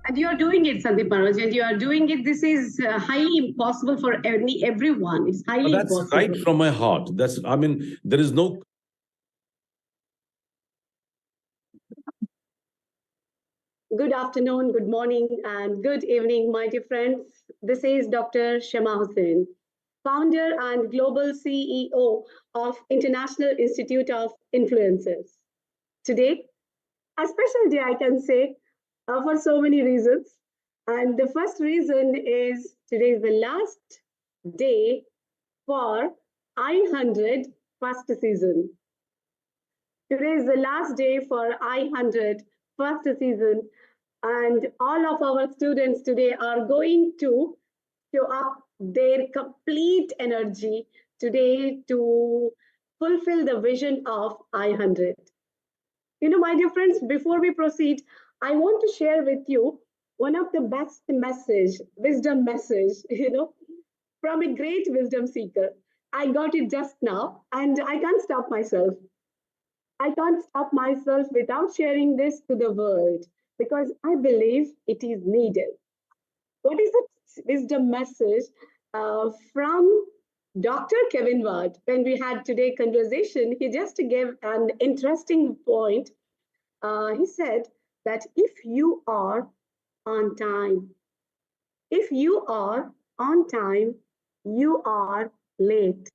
And you are doing it, Sandeep Manoj, and you are doing it. This is highly impossible for everyone. It's highly That's impossible. right from my heart. I mean, there is no. Good afternoon, good morning, and good evening, my dear friends. This is Dr. Shama Hussain, founder and global CEO of International Institute of Influencers. Today, a special day, I can say, for so many reasons. And the first reason is today is the last day for I-100 first season. Today is the last day for I-100 first season, and all of our students today are going to show up their complete energy today to fulfill the vision of I-100. You know, my dear friends, before we proceed, I want to share with you one of the best wisdom message, from a great wisdom seeker. I got it just now, and I can't stop myself. I can't stop myself without sharing this to the world because I believe it is needed. What is the wisdom message from Dr. Kevin Ward? When we had today conversation, he just gave an interesting point. He said that if you are on time, if you are on time, you are late.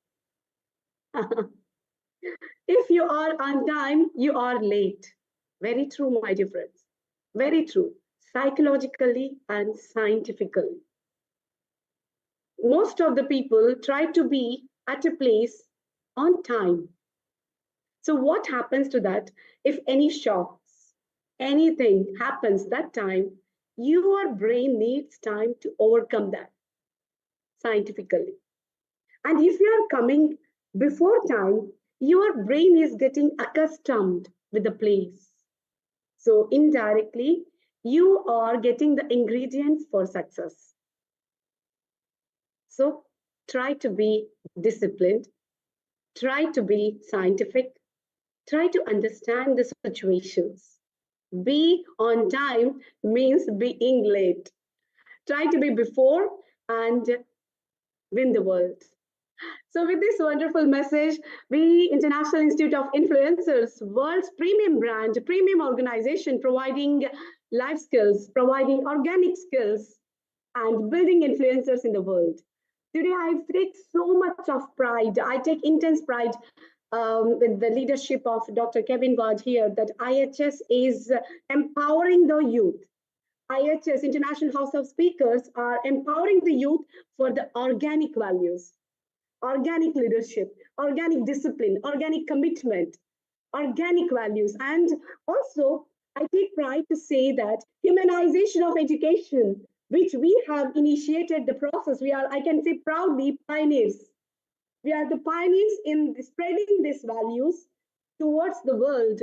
If you are on time, you are late. Very true, my dear friends. Very true, psychologically and scientifically. Most of the people try to be at a place on time. So what happens to that? If any shocks, anything happens that time, your brain needs time to overcome that scientifically. And if you are coming before time, your brain is getting accustomed with the place. So indirectly, you are getting the ingredients for success. So try to be disciplined, try to be scientific, try to understand the situations. Be on time means being late. Try to be before and win the world. So with this wonderful message, we, International Institute of Influencers, world's premium brand, premium organization providing life skills, providing organic skills, and building influencers in the world. Today, I take so much of pride. I take intense pride with the leadership of Dr. Kevin Ward here that IHS is empowering the youth. IHS, International House of Speakers, are empowering the youth for the organic values, organic leadership, organic discipline, organic commitment, organic values. And also, I take pride to say that humanization of education, which we have initiated the process, we are, I can say proudly, pioneers. We are the pioneers in spreading these values towards the world.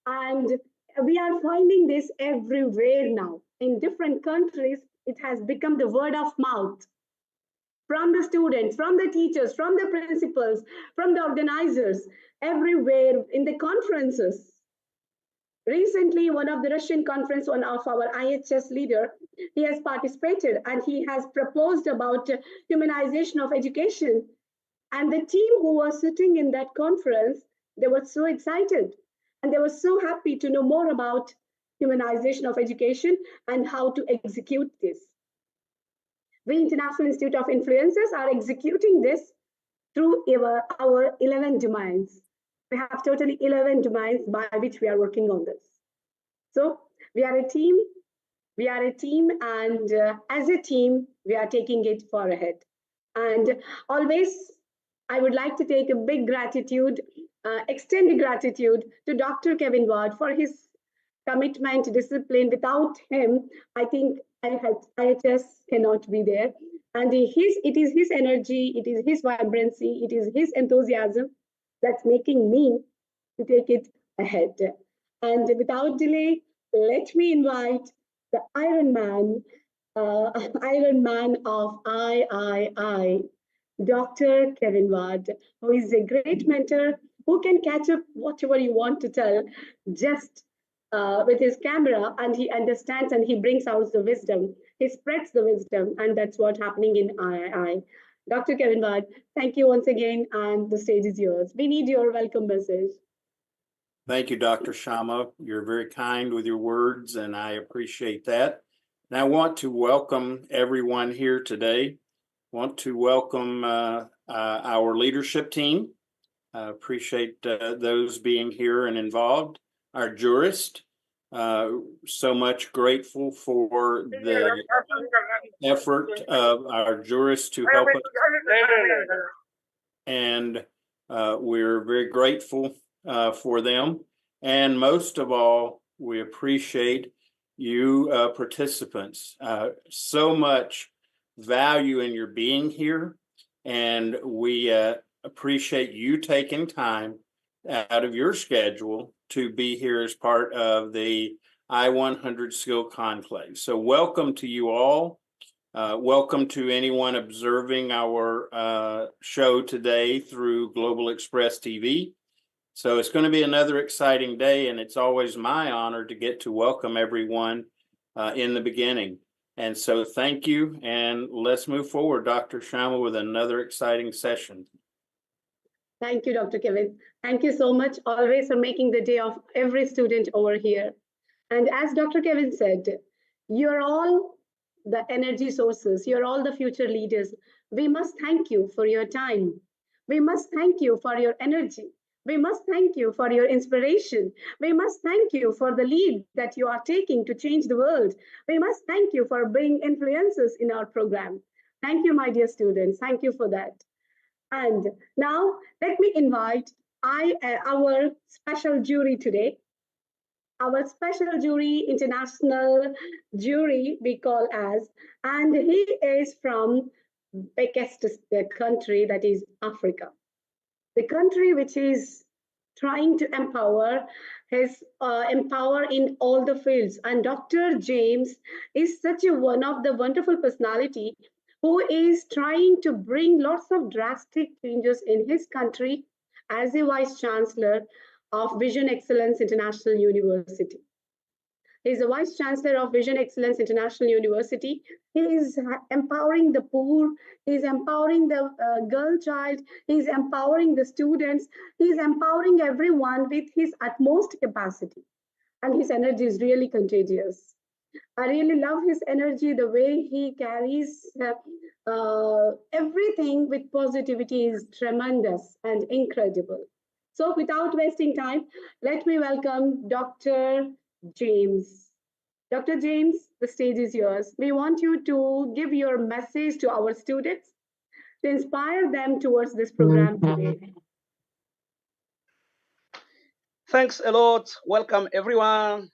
And we are finding this everywhere now. In different countries, it has become the word of mouth from the students, from the teachers, from the principals, from the organizers, everywhere in the conferences. Recently, one of the Russian conference, one of our IHS leader, he has participated and he has proposed about humanization of education. And the team who was sitting in that conference, they were so excited and they were so happy to know more about humanization of education and how to execute this. We, International Institute of Influencers, are executing this through our 11 domains. We have totally 11 domains by which we are working on this. So we are a team, and as a team, we are taking it far ahead. And always, I would like to take a big gratitude, extended gratitude to Dr. Kevin Ward for his commitment, discipline. Without him, I think IHS cannot be there. And it is his energy, it is his vibrancy, it is his enthusiasm that's making me to take it ahead. And without delay, let me invite the Iron Man of III, Dr. Kevin Ward, who is a great mentor, who can catch up whatever you want to tell just with his camera, and he understands and he brings out the wisdom. He spreads the wisdom, and that's what's happening in III. Dr. Kevin Ward, thank you once again, and the stage is yours. We need your welcome message. Thank you, Dr. Shama. You're very kind with your words, and I appreciate that. And I want to welcome everyone here today. I want to welcome our leadership team. I appreciate those being here and involved. Our jurist, so much grateful for the effort of our jurists to help us. And we're very grateful for them. And most of all, we appreciate you participants. So much value in your being here. And we appreciate you taking time out of your schedule to be here as part of the I-100 Skill Conclave. So welcome to you all. Welcome to anyone observing our show today through Global Express TV. So it's going to be another exciting day, and it's always my honor to get to welcome everyone in the beginning. And so thank you, and let's move forward, Dr. Shama, with another exciting session. Thank you, Dr. Kevin. Thank you so much always for making the day of every student over here. And as Dr. Kevin said, you're all the energy sources. You're all the future leaders. We must thank you for your time. We must thank you for your energy. We must thank you for your inspiration. We must thank you for the lead that you are taking to change the world. We must thank you for being influencers in our program. Thank you, my dear students. Thank you for that. And now let me invite our special jury today. Our special jury, international jury, we call as, and he is from biggest country, that is Africa. The country which is trying to empower in all the fields. And Dr. James is such one of the wonderful personality who is trying to bring lots of drastic changes in his country as a Vice Chancellor of Vision Excellence International University. He is the Vice Chancellor of Vision Excellence International University. He is empowering the poor. He is empowering the girl child. He is empowering the students. He is empowering everyone with his utmost capacity. And his energy is really contagious. I really love his energy, the way he carries everything with positivity is tremendous and incredible. So without wasting time, let me welcome Dr. James. Dr. James, the stage is yours. We want you to give your message to our students to inspire them towards this program today. Thanks a lot. Welcome, everyone.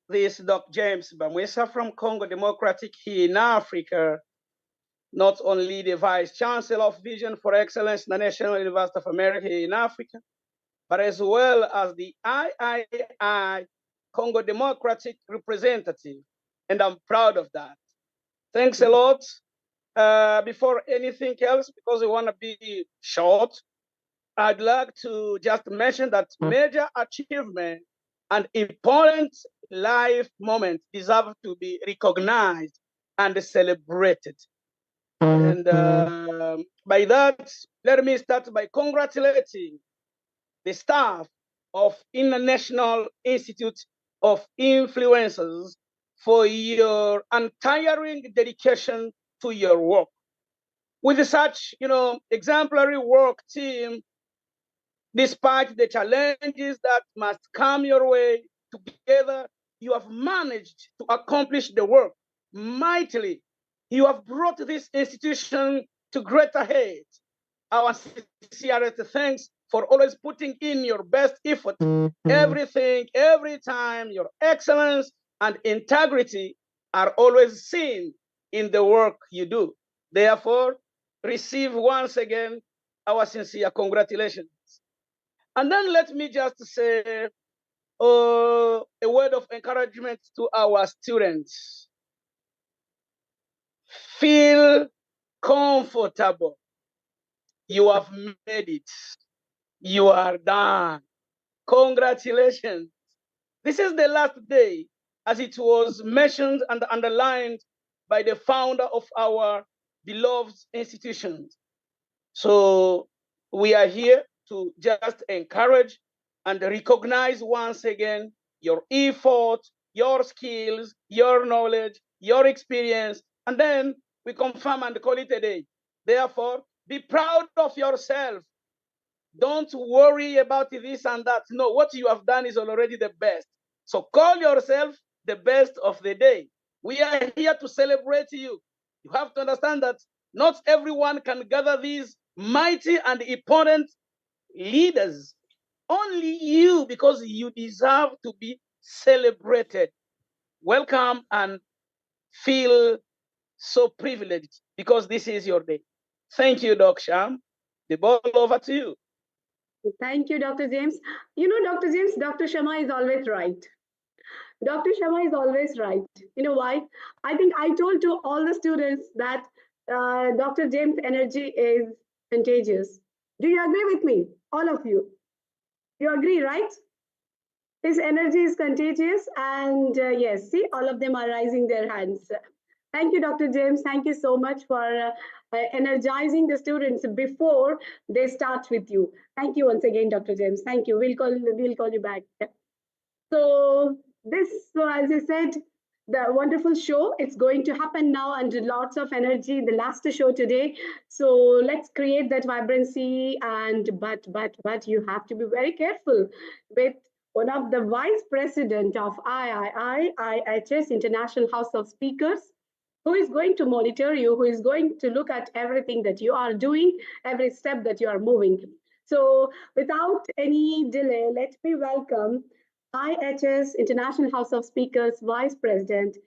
This is Dr. James Bamwesa from Congo Democratic here in Africa, not only the Vice Chancellor of Vision for Excellence in the National University of America here in Africa, but as well as the III Congo Democratic representative, and I'm proud of that. Thanks a lot. Before anything else, because we want to be short, I'd like to just mention that major achievement and important life moments deserve to be recognized and celebrated. And by that, let me start by congratulating the staff of International Institute of Influencers for your untiring dedication to your work. With such, exemplary work team, despite the challenges that must come your way, together you have managed to accomplish the work mightily. You have brought this institution to greater heights. Our sincerest thanks for always putting in your best effort, everything, every time. Your excellence and integrity are always seen in the work you do. Therefore, receive once again our sincere congratulations. And then let me just say a word of encouragement to our students. Feel comfortable. You have made it. You are done. Congratulations. This is the last day, as it was mentioned and underlined by the founder of our beloved institution. So we are here to just encourage and recognize once again your effort, your skills, your knowledge, your experience, and then we confirm and call it a day. Therefore, be proud of yourself. Don't worry about this and that. No, what you have done is already the best. So call yourself the best of the day. We are here to celebrate you. You have to understand that not everyone can gather these mighty and important leaders. Only you, because you deserve to be celebrated. Welcome and feel so privileged because this is your day. Thank you, Doc Sham. The ball over to you. Thank you, Dr. James. You know, Dr. James, Dr. Shama is always right. Dr. Shama is always right. You know why? I think I told to all the students that Dr. James' energy is contagious. Do you agree with me? All of you. You agree, right? His energy is contagious. And yes, see, all of them are raising their hands. Thank you, Dr. James. Thank you so much for energizing the students before they start with you. Thank you once again, Dr. James. Thank you. We'll call you back. So as I said, the wonderful show, it's going to happen now and lots of energy, the last show today. So let's create that vibrancy. And but you have to be very careful with one of the vice president of IHS, International House of Speakers, who is going to monitor you, who is going to look at everything that you are doing, every step that you are moving. So without any delay, let me welcome IHS International House of Speakers Vice President,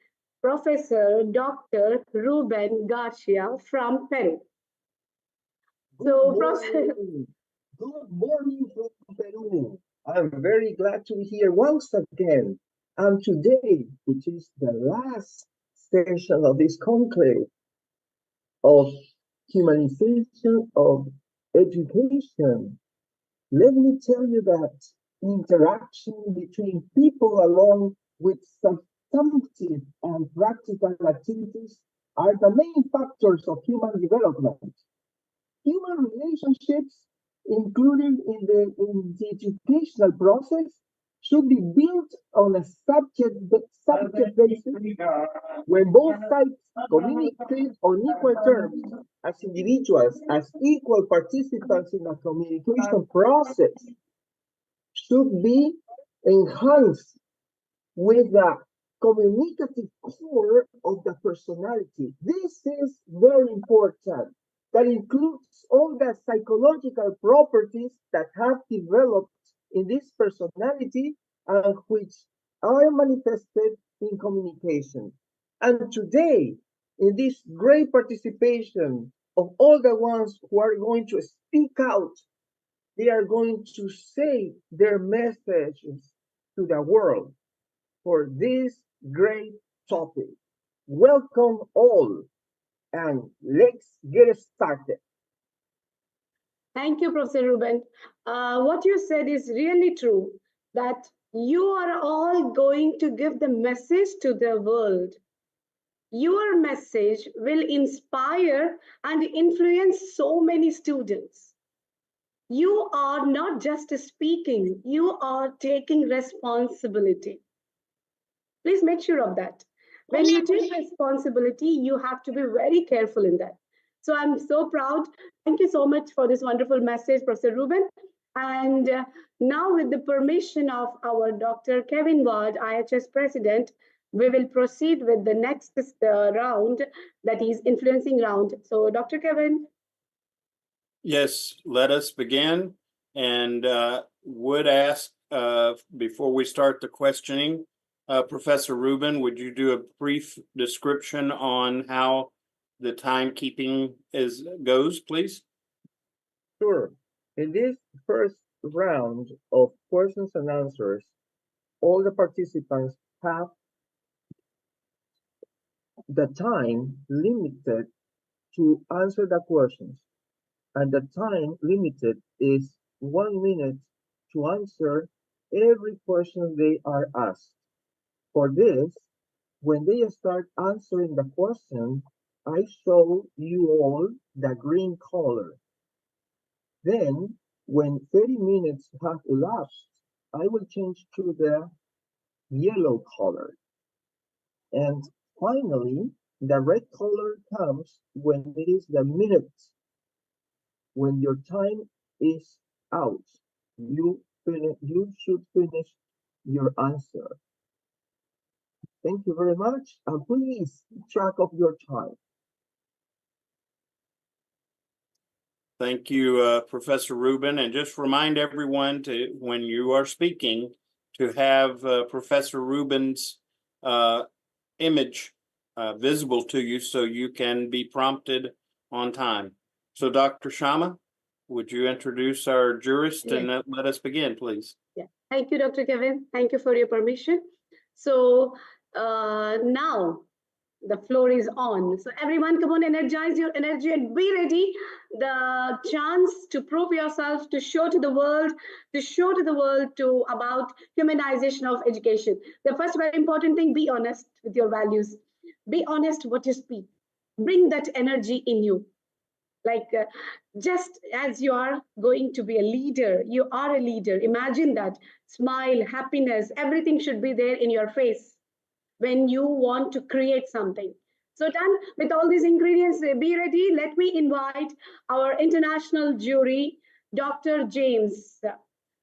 Professor Dr. Ruben Garcia from Peru. So, Good morning from Peru. I'm very glad to be here once again. And today, which is the last session of this conclave of humanization of education, let me tell you that interaction between people along with substantive and practical activities are the main factors of human development. Human relationships included in the educational process should be built on a subject basis when both sides communicate on equal terms as individuals, as equal participants in a communication process should be enhanced with the communicative core of the personality. This is very important. That includes all the psychological properties that have developed in this personality and which are manifested in communication. And today, in this great participation of all the ones who are going to speak out, they are going to say their messages to the world for this great topic. Welcome all, and let's get started. Thank you, Professor Ruben. What you said is really true, that you are all going to give the message to the world. Your message will inspire and influence so many students. You are not just speaking, you are taking responsibility. Please make sure of that. When you take responsibility, you have to be very careful in that. So I'm so proud. Thank you so much for this wonderful message, Professor Ruben. And now with the permission of our Dr. Kevin Ward, IHS President, we will proceed with the next round, that is influencing round. So Dr. Kevin. Yes, let us begin, and would ask before we start the questioning, Professor Ruben, would you do a brief description on how the timekeeping goes, please? Sure. In this first round of questions and answers, all the participants have the time limited to answer the questions. And the time limited is 1 minute to answer every question they are asked. For this, when they start answering the question, I show you all the green color. Then, when 30 minutes have elapsed, I will change to the yellow color. And finally, the red color comes when it is the minute. When your time is out, you should finish your answer. Thank you very much, and please keep track of your time. Thank you, Professor Rubin, and just remind everyone to, when you are speaking, to have Professor Rubin's image visible to you so you can be prompted on time. So Dr. Shama, would you introduce our jurist and let us begin, please? Yeah. Thank you, Dr. Kevin. Thank you for your permission. So now the floor is on. So everyone, come on, energize your energy and be ready. The chance to prove yourself, to show to the world, about humanization of education. The first very important thing, be honest with your values. Be honest what you speak. Bring that energy in you. Like just as you are going to be a leader, you are a leader. Imagine that. Smile, happiness, everything should be there in your face when you want to create something. So done with all these ingredients, be ready. Let me invite our international jury, Dr. James.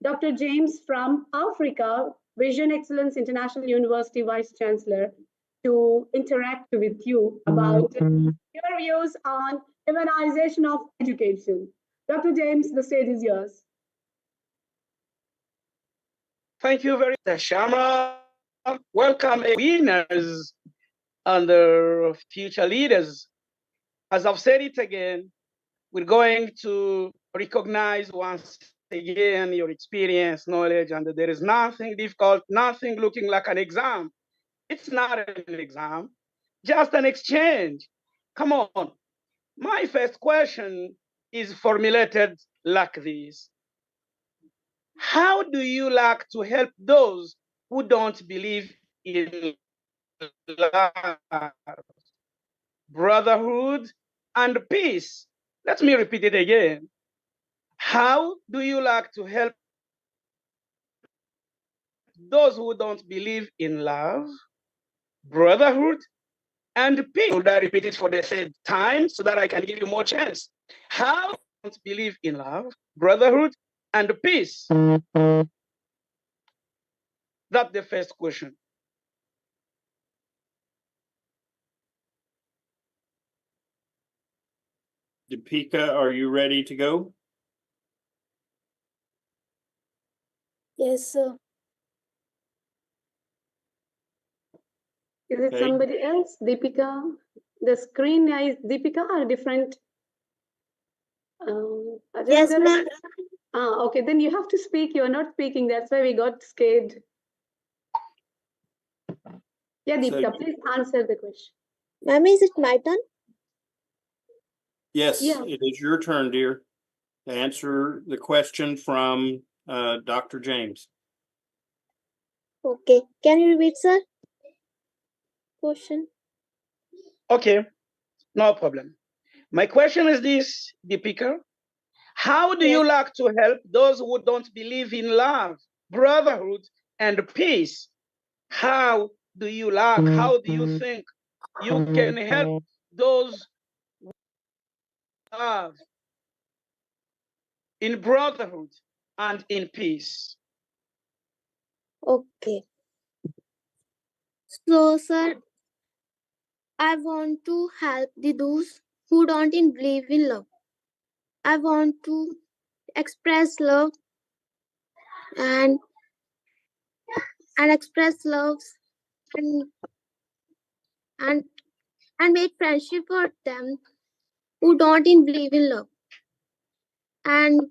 Dr. James from Africa, Vision Excellence International University Vice Chancellor, to interact with you about your views on humanization of education. Dr. James, the stage is yours. Thank you very much, Shama. Welcome, winners and the future leaders. As I've said it again, we're going to recognize once again your experience, knowledge, and there is nothing difficult, nothing looking like an exam. It's not an exam, just an exchange. Come on. My first question is formulated like this. How do you like to help those who don't believe in love, brotherhood, and peace? Let me repeat it again. How do you like to help those who don't believe in love, brotherhood, and peace? Should I repeat it for the third time so that I can give you more chance? How do you don't believe in love, brotherhood, and peace? That's the first question. Deepika, are you ready to go? Yes, sir. Is it somebody else? Deepika? The screen is Deepika or different? Yes, ma'am. Okay, then you have to speak. You're not speaking. That's why we got scared. Yeah, Deepika, please answer the question. Ma'am, is it my turn? Yes, it is your turn, dear, to answer the question from Dr. James. Okay. Can you repeat, sir? Question. Okay, no problem. My question is this, Deepika. How do you like to help those who don't believe in love, brotherhood, and peace? How do you like, how do you think you can help those who love in brotherhood and in peace? Okay. So, sir, I want to help those who don't believe in love. I want to express love and express love and make friendship for them who don't believe in love and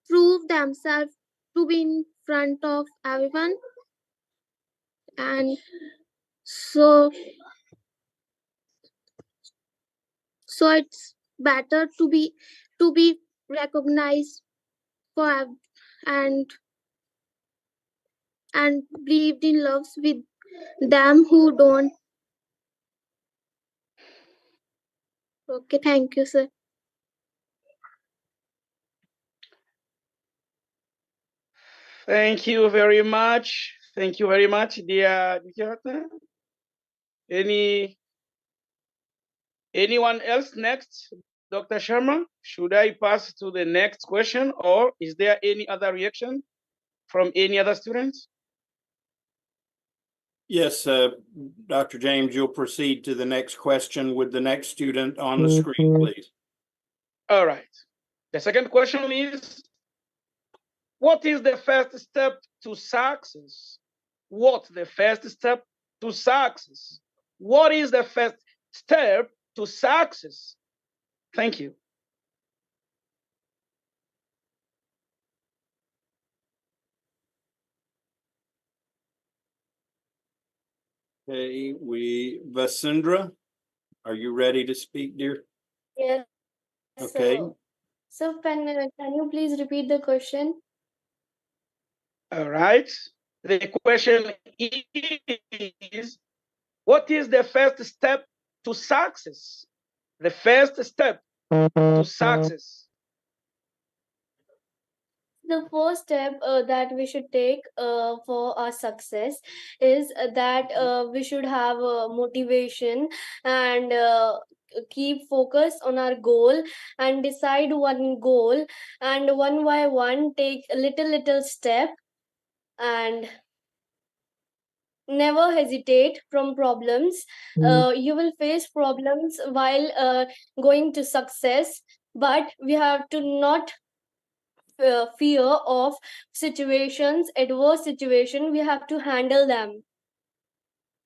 prove themselves to be in front of everyone. And so it's better to be recognized for and and believed in love with them who don't. Okay, thank you, sir. Thank you very much. Thank you very much, dear. Anyone else next? Dr. Sharma, should I pass to the next question, or is there any other reaction from any other students? Yes, Dr. James, you'll proceed to the next question with the next student on the screen, please. All right. The second question is, what is the first step to success? What's the first step to success? What is the first step to success? Thank you. Okay, Vasundra, are you ready to speak, dear? Yes. Okay. So can you please repeat the question? All right. The question is, what is the first step to success? The first step to success. The first step that we should take for our success is that we should have motivation and keep focus on our goal and decide one goal, and one by one take a little step, and never hesitate from problems. You will face problems while going to success, but we have to not fear of situations, adverse situation. We have to handle them.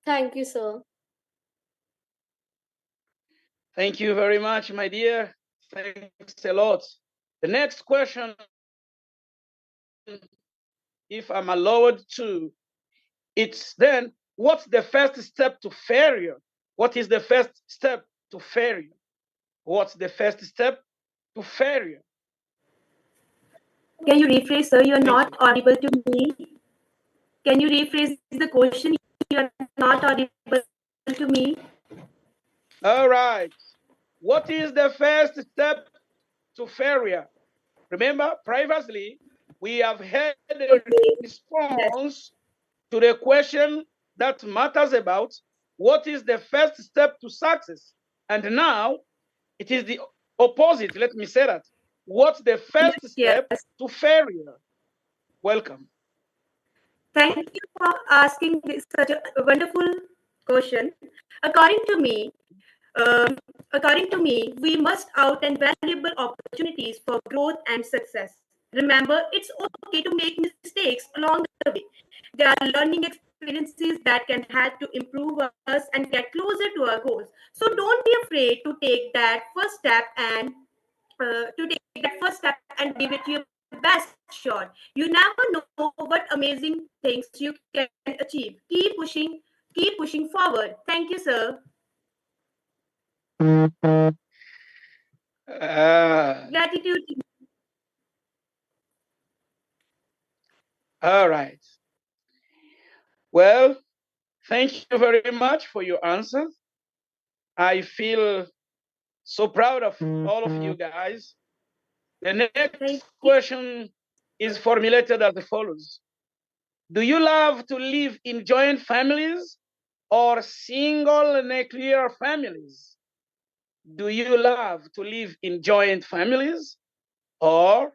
Thank you, sir. Thank you very much, my dear. Thanks a lot. The next question, if I'm allowed to, it's then, what's the first step to failure? What is the first step to failure? What's the first step to failure? Can you rephrase, sir? You are not audible to me. Can you rephrase the question? You are not audible to me. All right. What is the first step to failure? Remember, previously, we have had a response to the question that matters about what is the first step to success. And now it is the opposite. Let me say that. What's the first step to failure? Welcome. Thank you for asking such a wonderful question. According to me, we must out and valuable opportunities for growth and success. Remember, it's okay to make mistakes along the way. There are learning experiences that can help to improve us and get closer to our goals. So don't be afraid to take that first step and give it your best shot. You never know what amazing things you can achieve. Keep pushing forward. Thank you, sir. Gratitude. All right. Well, thank you very much for your answer. I feel so proud of all of you guys. The next question is formulated as follows. Do you love to live in joint families or single nuclear families? Do you love to live in joint families or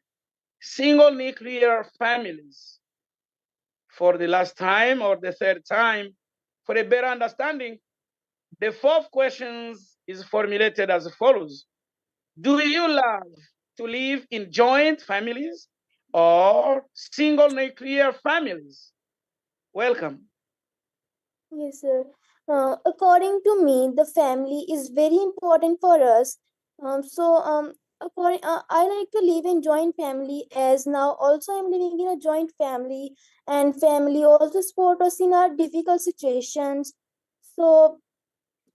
single nuclear families? For the last time or the third time, for a better understanding, the fourth question is formulated as follows. Do you love to live in joint families or single nuclear families? Welcome. Yes, sir. According to me, the family is very important for us. I like to live in joint family, as now also I'm living in a joint family, and family also support us in our difficult situations. So,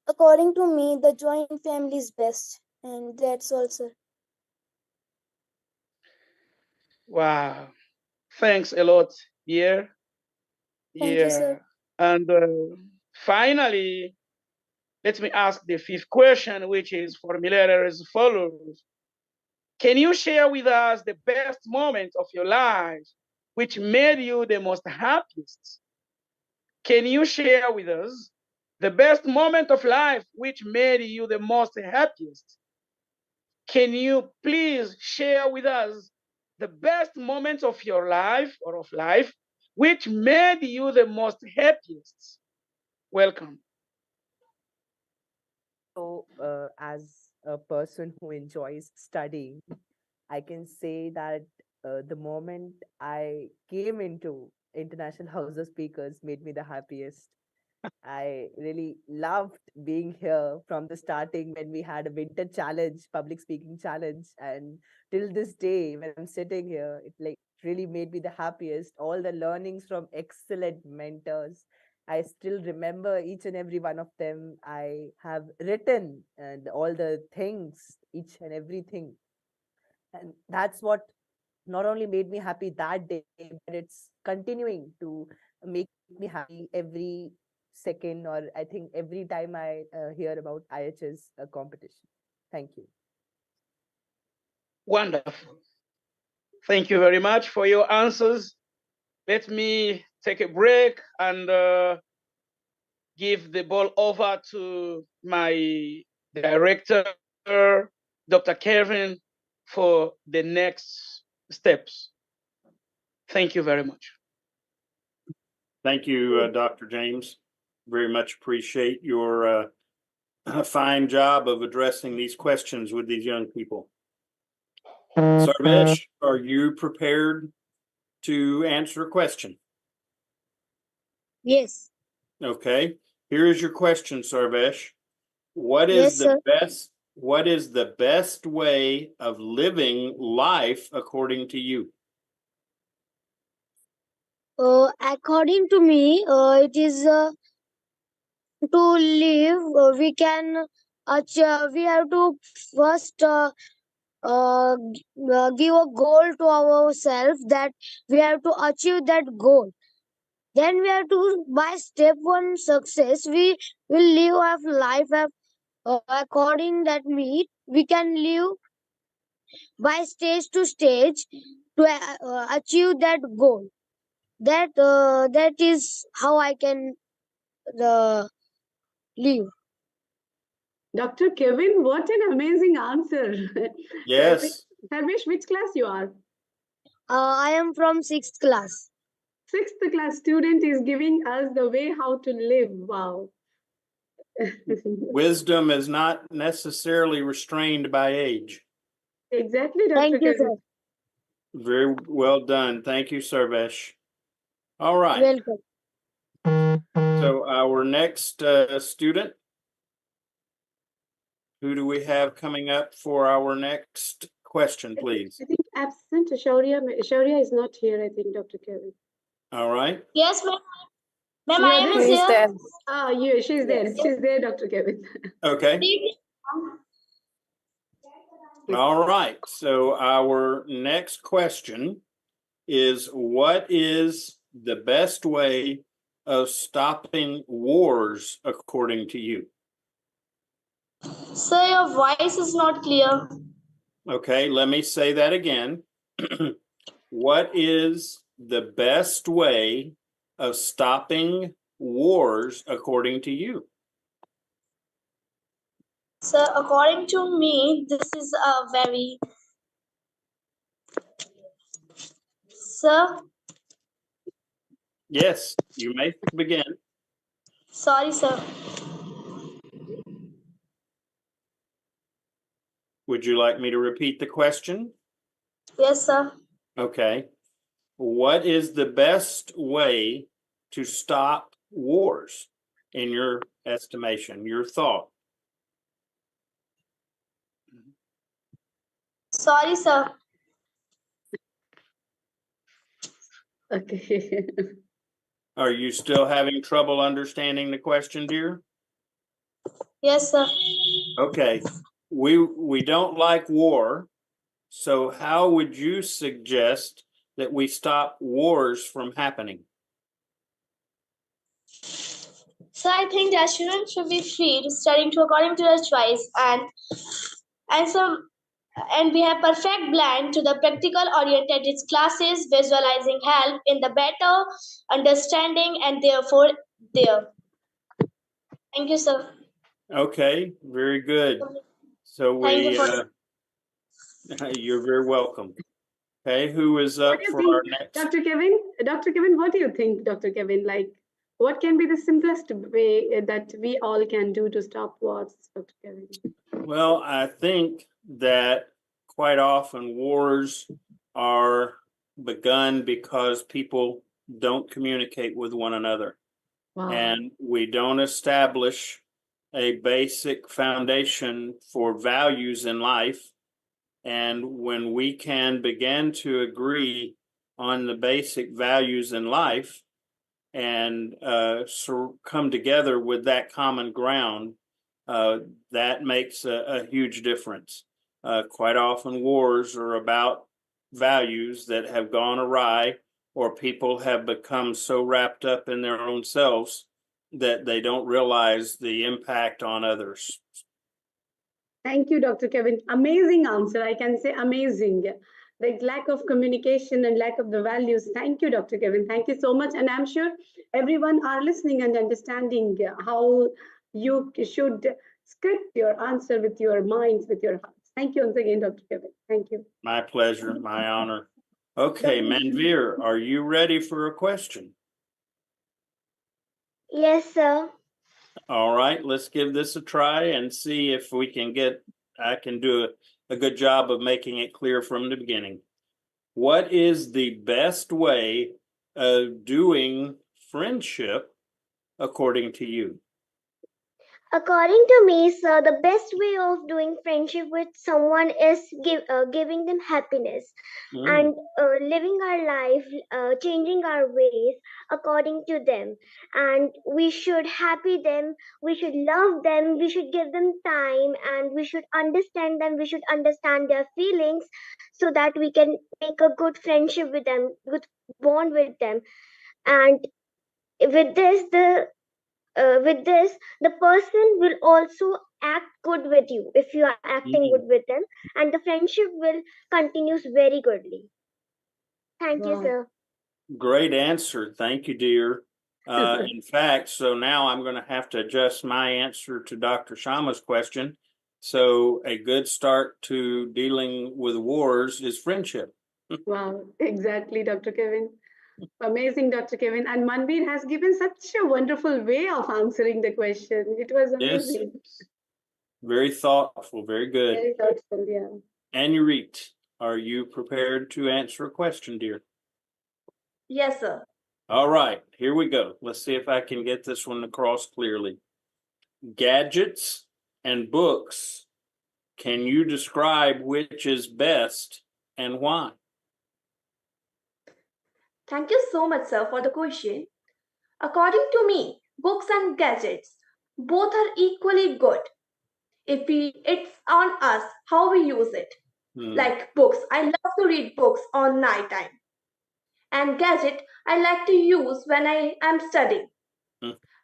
according to me, the joint family is best, and that's also. Wow. Thanks a lot, dear. Thank you, sir. And finally, let me ask the fifth question, which is formulated as follows. Can you share with us the best moment of your life which made you the most happiest? Can you share with us the best moment of life which made you the most happiest? Can you please share with us the best moments of your life or of life which made you the most happiest? Welcome. So, as a person who enjoys studying, I can say that the moment I came into International House of Speakers made me the happiest. I really loved being here from the starting when we had a winter challenge, public speaking challenge, and till this day when I'm sitting here, it like really made me the happiest. All the learnings from excellent mentors. I still remember each and every one of them. I have written and all the things, each and everything. And that's what not only made me happy that day, but it's continuing to make me happy every second, or I think every time I hear about IHS competition. Thank you. Wonderful. Thank you very much for your answers. Let me take a break and give the ball over to my director, Dr. Kevin, for the next steps. Thank you very much. Thank you, Dr. James. Very much appreciate your fine job of addressing these questions with these young people. Sarvesh, are you prepared to answer a question? Yes. Okay. Here is your question, Sarvesh. What Yes, is the sir. best? What is the best way of living life according to you? According to me, it is to live. We have to first give a goal to ourselves that we have to achieve that goal. Then we have to, by step one success, we will live our life according that meet. We can live by stage to stage to achieve that goal. That is how I can live. Dr. Kevin, what an amazing answer. Yes. Sarvesh, which class you are? I am from 6th class. 6th class student is giving us the way how to live. Wow. Wisdom is not necessarily restrained by age. Exactly, Dr. Thank you, Kevin. sir. Very well done. Thank you, Sarvesh. All right. Welcome. So our next student, who do we have coming up for our next question, please? I think absent. Shaurya is not here, I think, Dr. Kevin. All right. Yes, ma'am. Ma'am, You I are am there? here. there. Ah, you. She's there. Yes. She's there, Dr. Kevin. Okay. All right. So our next question is, what is the best way of stopping wars according to you? Sir, your voice is not clear. Okay, let me say that again. What is the best way of stopping wars according to you? Sir, according to me, this is a very... Sir, Yes, you may begin. sorry, sir. Would you like me to repeat the question? Yes, sir. Okay. What is the best way to stop wars in your estimation, your thought? Sorry, sir. Okay. Are you still having trouble understanding the question, dear? Yes, sir. Okay. We don't like war. So how would you suggest that we stop wars from happening? So I think that students should be free to studying to according to their choice and some and we have perfect blend to the practical oriented classes visualizing help in the better understanding and therefore there. Thank you, sir. Okay, very good. So Thank you we, for you're very welcome. Okay, who is What up do you for think, our next? Dr. Kevin? Dr. Kevin, what do you think, Dr. Kevin? Like, what can be the simplest way that we all can do to stop wars, Dr. Kevin? Well, I think that quite often wars are begun because people don't communicate with one another. Wow. And we don't establish a basic foundation for values in life. And when we can begin to agree on the basic values in life and come together with that common ground, that makes a huge difference. Quite often, wars are about values that have gone awry, or people have become so wrapped up in their own selves that they don't realize the impact on others. Thank you, Dr. Kevin. Amazing answer. I can say amazing. Like lack of communication and lack of the values. Thank you, Dr. Kevin. Thank you so much. And I'm sure everyone are listening and understanding how you should script your answer with your minds, with your hearts. Thank you once again, Dr. Kevin. Thank you. My pleasure, my honor. Okay, Manveer, are you ready for a question? Yes, sir. All right, let's give this a try and see if we can I can do a good job of making it clear from the beginning. What is the best way of doing friendship according to you? According to me, sir, the best way of doing friendship with someone is giving them happiness and living our life, changing our ways according to them. And we should happy them, we should love them, we should give them time, and we should understand them, we should understand their feelings so that we can make a good friendship with them, good bond with them. And with this, the person will also act good with you if you are acting good with them, and the friendship will continues very goodly. Thank you, Wow. sir. Great answer. Thank you, dear. In fact, so now I'm going to have to adjust my answer to Dr. Shama's question. So a good start to dealing with wars is friendship. Wow, exactly, Dr. Kevin. Amazing, Dr. Kevin. And Manveer has given such a wonderful way of answering the question. It was amazing. Yes. Very thoughtful, very good. Very thoughtful, yeah. Anurit, are you prepared to answer a question, dear? Yes, sir. All right, here we go. Let's see if I can get this one across clearly. Gadgets and books. Can you describe which is best and why? Thank you so much, sir, for the question. According to me, books and gadgets both are equally good. It's on us how we use it. Like books, I love to read books on night time. And gadget, I like to use when I am studying.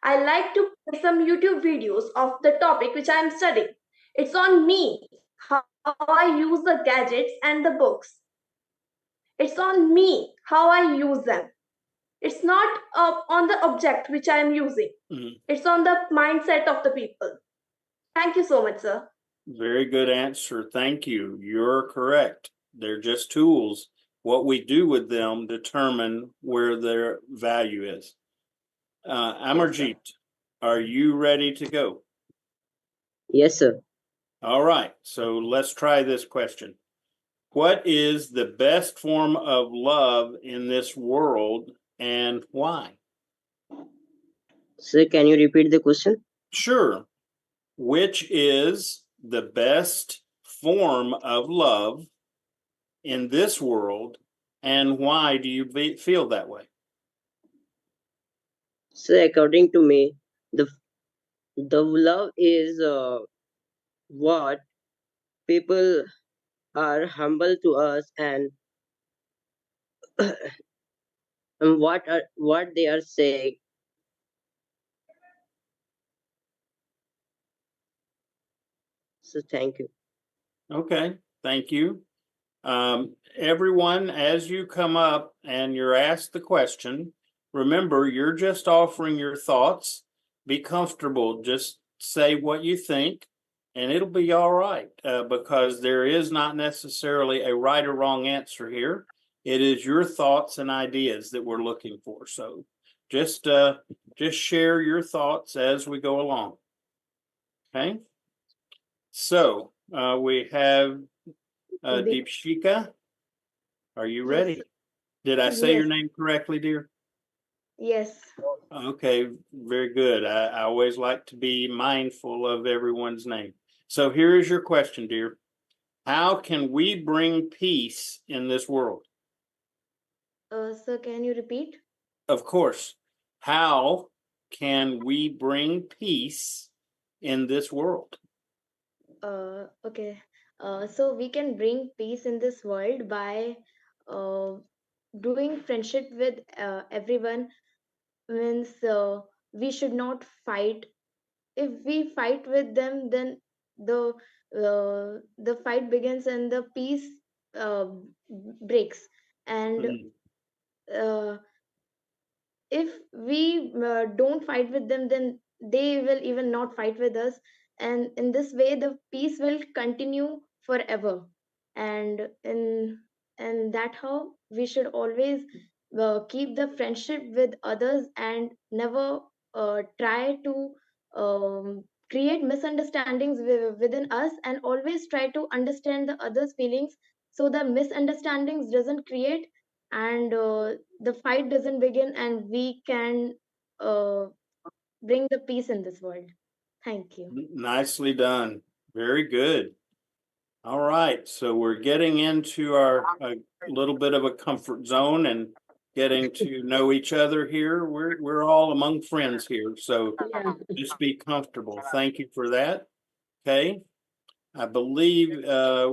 I like to play some YouTube videos of the topic which I am studying. It's on me how I use the gadgets and the books. It's on me how I use them. It's not on the object which I am using. It's on the mindset of the people. Thank you so much, sir. Very good answer. Thank you. You're correct. They're just tools. What we do with them determine where their value is. Amarjeet, are you ready to go? Yes, sir. All right. So let's try this question. What is the best form of love in this world and why? Sir, can you repeat the question? Sure. Which is the best form of love in this world and why do you feel that way? So according to me, the love is what people are humble to us and and what they are saying So thank you. Okay, thank you. Everyone, as you come up and you're asked the question, remember, you're just offering your thoughts. Be comfortable. Just say what you think, and it'll be all right, because there is not necessarily a right or wrong answer here. It is your thoughts and ideas that we're looking for. So just share your thoughts as we go along. Okay. So we have Deepshika. Are you Yes. ready? Did I say your Yes. name correctly, dear? Yes. Okay, very good. I always like to be mindful of everyone's name. So here is your question, dear. How can we bring peace in this world? Sir, can you repeat? Of course. How can we bring peace in this world? Okay. So we can bring peace in this world by doing friendship with everyone. Means we should not fight. If we fight with them, then the fight begins and the peace uh, breaks. And uh, if we don't fight with them, then they will even not fight with us, and in this way the peace will continue forever. And in and that how we should always keep the friendship with others, and never try to create misunderstandings within us, and always try to understand the others feelings, so the misunderstandings doesn't create, and the fight doesn't begin, and we can uh, bring the peace in this world. Thank you. Nicely done. Very good. All right. So we're getting into our a little bit of a comfort zone and getting to know each other here. We're all among friends here. So Yeah. just be comfortable. Thank you for that. Okay. I believe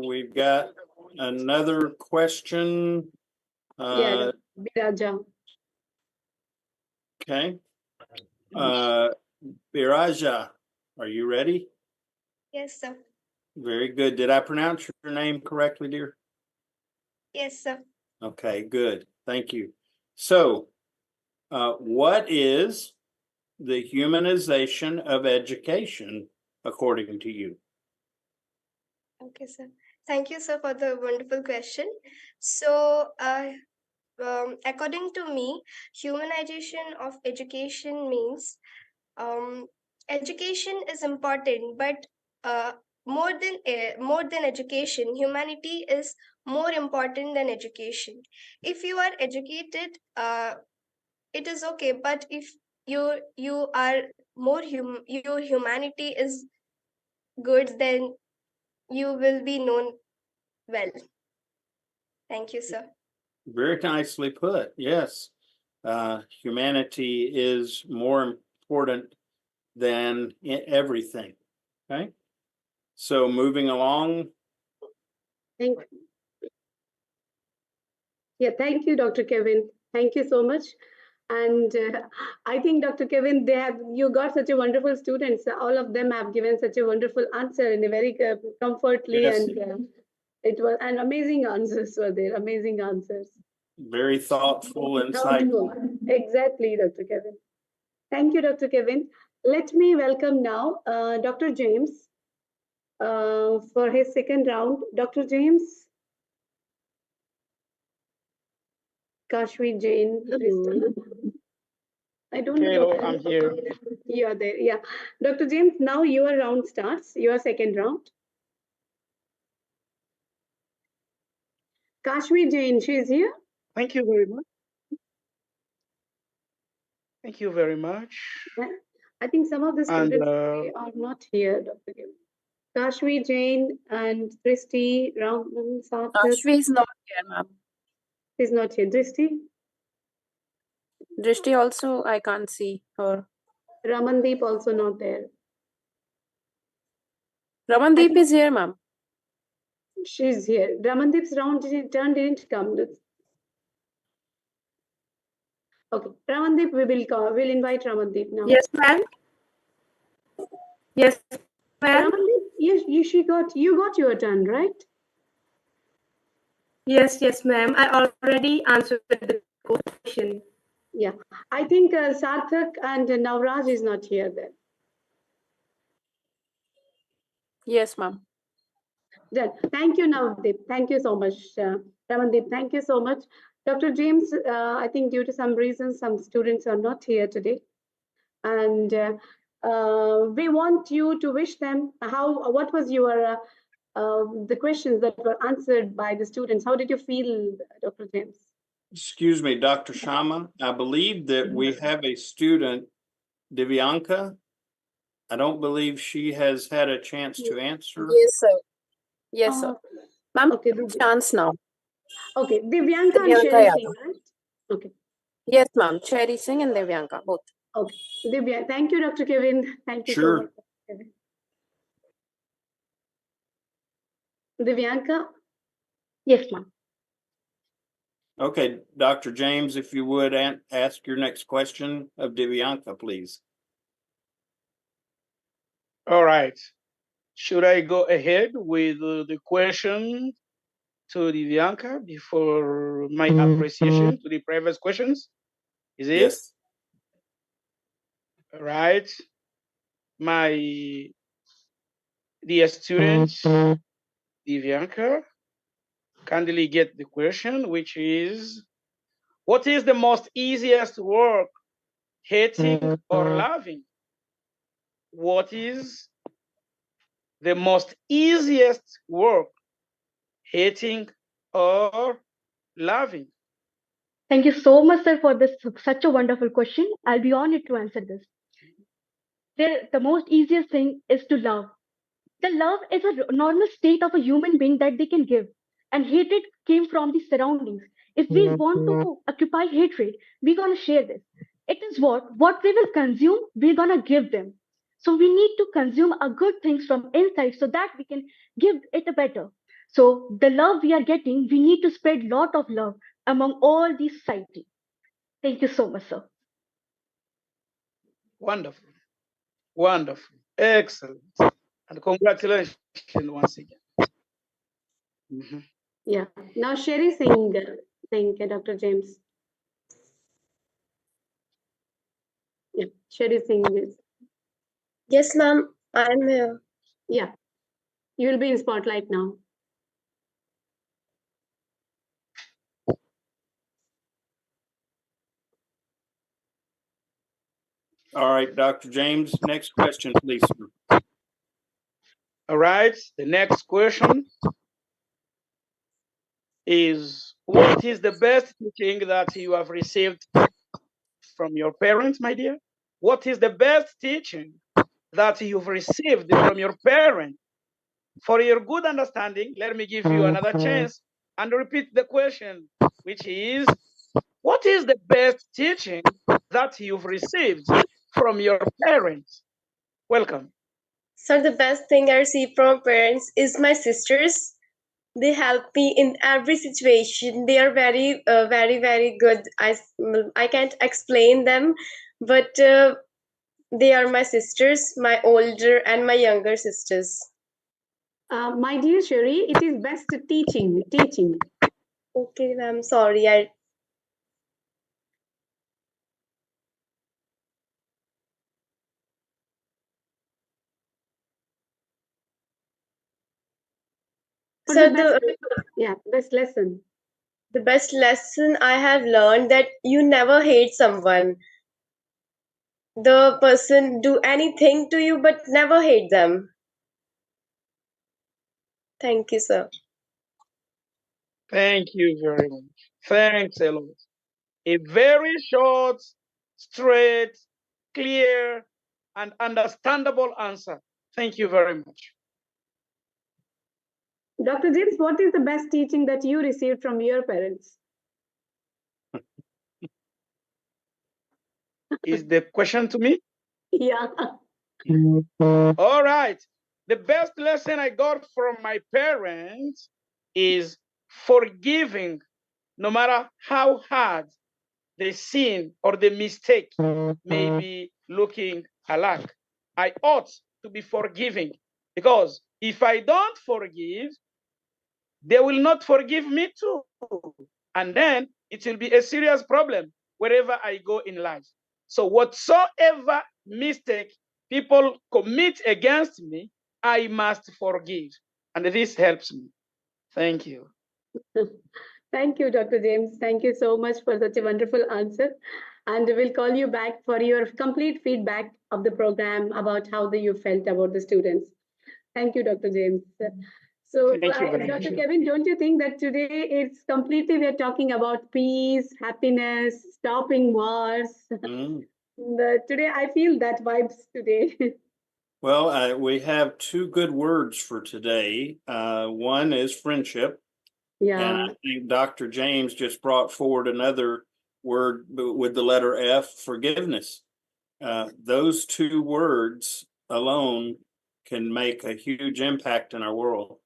we've got another question. Yeah, Biraja. Okay. Biraja, are you ready? Yes, sir. Very good. Did I pronounce your name correctly, dear? Yes, sir. Okay, good. Thank you. So, what is the humanization of education according to you? Okay, sir. Thank you, sir, for the wonderful question. So, according to me, humanization of education means education is important, but uh, more than education, humanity is more important than education. If you are educated, it is okay, but if you are your humanity is good, then you will be known well. Thank you, sir. Very nicely put. Yes. Humanity is more important than everything. Okay. So moving along. Thank you. Yeah, thank you, Dr. Kevin. Thank you so much. And I think, Dr. Kevin, you got such a wonderful students. All of them have given such a wonderful answer in a very comfortably, Yes. and it was an amazing answers were there. Amazing answers. Very thoughtful, insightful. Exactly, Dr. Kevin. Thank you, Dr. Kevin. Let me welcome now Dr. James for his second round. Dr. James. Kashvi Jain. I don't know. Hello, I'm here. You are there. Yeah. Dr. James, now your round starts, your second round. Kashvi Jain, she is here. Thank you very much. Thank you very much. I think some of the students And, are not here, Dr. Kevin. Kashvi Jain and Dristi, Raman, Sarthak. Kashvi is not here, ma'am. She's not here. Dristi? Drishti also, I can't see her. Ramandeep also not there. Ramandeep is here, ma'am. She's here. Ramandeep's turn didn't come. Okay, Ramandeep, we'll invite Ramandeep now. Yes, ma'am. Yes, ma'am. Ramandeep, you got your turn, right? Yes, ma'am. I already answered the question. Yeah, I think Sarthak and Navraj is not here then. Yes, ma'am. Done. Thank you, Navdeep. Thank you so much, Ramandeep. Thank you so much. Dr. James, I think due to some reasons, some students are not here today. And we want you to wish them what was your, the questions that were answered by the students. How did you feel, Dr. James? Excuse me, Dr. Shama, I believe that we have a student, Divyanka. I don't believe she has had a chance to answer. Yes, sir. Yes, sir. Ma'am, Okay, chance now. Okay, Divyanka and Divyanka Sherry Yadav. Singh, right? Okay. Yes, ma'am. Cherry Singh and Divyanka, both. Okay. Divya, thank you, Dr. Kevin. Thank you Sure. so much, Kevin. Divyanka? Yes, ma'am. Okay, Dr. James, if you would ask your next question of Divyanka, please. All right. Should I go ahead with the question to Divyanka before my appreciation to the previous questions? Is it? Yes. All right. My dear students, Divyanka, kindly get the question, which is, what is the most easiest work, hating or loving? What is the most easiest work, hating or loving? Thank you so much, sir, for this such a wonderful question. I'll be honored to answer this. The most easiest thing is to love. The love is a normal state of a human being that they can give, and hatred came from the surroundings. If we want to occupy hatred, we're gonna share this. It is what we will consume, we're gonna give them. So we need to consume a good things from inside so that we can give it a better. So the love we are getting, we need to spread lot of love among all the society. Thank you so much, sir. Wonderful. Wonderful. Excellent. And congratulations once again. Yeah. Now Sherry Singh, Dr. James. Yeah, Sherry Singh is. Yes, ma'am. I'm here. Yeah. You will be in spotlight now. All right, Dr. James, next question, please, sir. All right. The next question is, what is the best teaching that you have received from your parents, my dear? What is the best teaching that you've received from your parents? For your good understanding, let me give you another chance and repeat the question, which is, what is the best teaching that you've received from your parents? Welcome. So the best thing I receive from parents is my sisters. They help me in every situation. They are very good. I can't explain them, but they are my sisters, my older and my younger sisters. My dear Sherry, it is best teaching. Okay, I'm sorry. Best lesson. The best lesson I have learned that you never hate someone. The person do anything to you, but never hate them. Thank you, sir. Thank you very much. Thanks a lot. A very short, straight, clear, and understandable answer. Thank you very much. Dr. James, what is the best teaching that you received from your parents? Is the question to me? Yeah. All right. The best lesson I got from my parents is forgiving, no matter how hard the sin or the mistake may be looking alike. I ought to be forgiving Because if I don't forgive, they will not forgive me too. And then it will be a serious problem wherever I go in life. So whatsoever mistake people commit against me, I must forgive. And this helps me. Thank you. Thank you, Dr. James. Thank you so much for such a wonderful answer. And we'll call you back for your complete feedback of the program about how you felt about the students. Thank you, Dr. James. So, Thank you very Dr. much. Kevin, don't you think that today it's completely, we're talking about peace, happiness, stopping wars. Today, I feel that vibes today. Well, we have two good words for today. One is friendship. And Yeah. I think Dr. James just brought forward another word with the letter F, forgiveness. Those two words alone can make a huge impact in our world.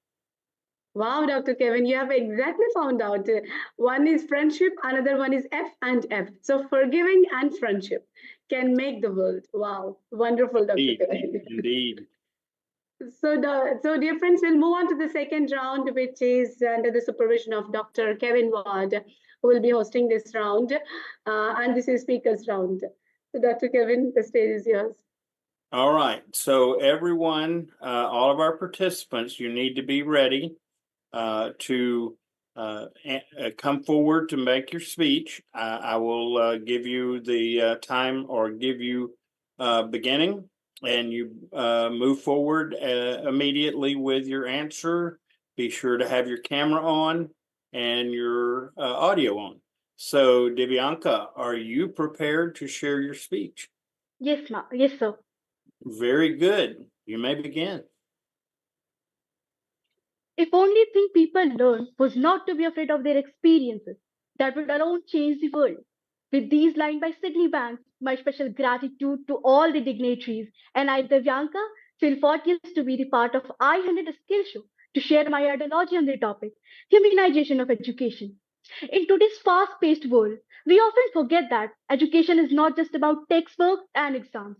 Wow, Dr. Kevin, you have exactly found out. One is friendship, another one is F and F. So forgiving and friendship can make the world. Wow, wonderful, Dr. Indeed, Kevin. indeed. So, dear friends, we'll move on to the second round, which is under the supervision of Dr. Kevin Ward, who will be hosting this round. And this is speakers round. So, Dr. Kevin, the stage is yours. All right. So everyone, all of our participants, you need to be ready to come forward to make your speech. I will give you the time or give you beginning, and you move forward immediately with your answer. Be sure to have your camera on and your audio on. So, Divyanka, are you prepared to share your speech? Yes, yes, sir. Very good. You may begin. If only thing people learned was not to be afraid of their experiences, that would alone change the world. With these lines by Sydney Banks, my special gratitude to all the dignitaries, and I, Divyanka, feel fortunate to be the part of I-100 Skill Show to share my ideology on the topic, humanization of education. In today's fast-paced world, we often forget that education is not just about textbooks and exams.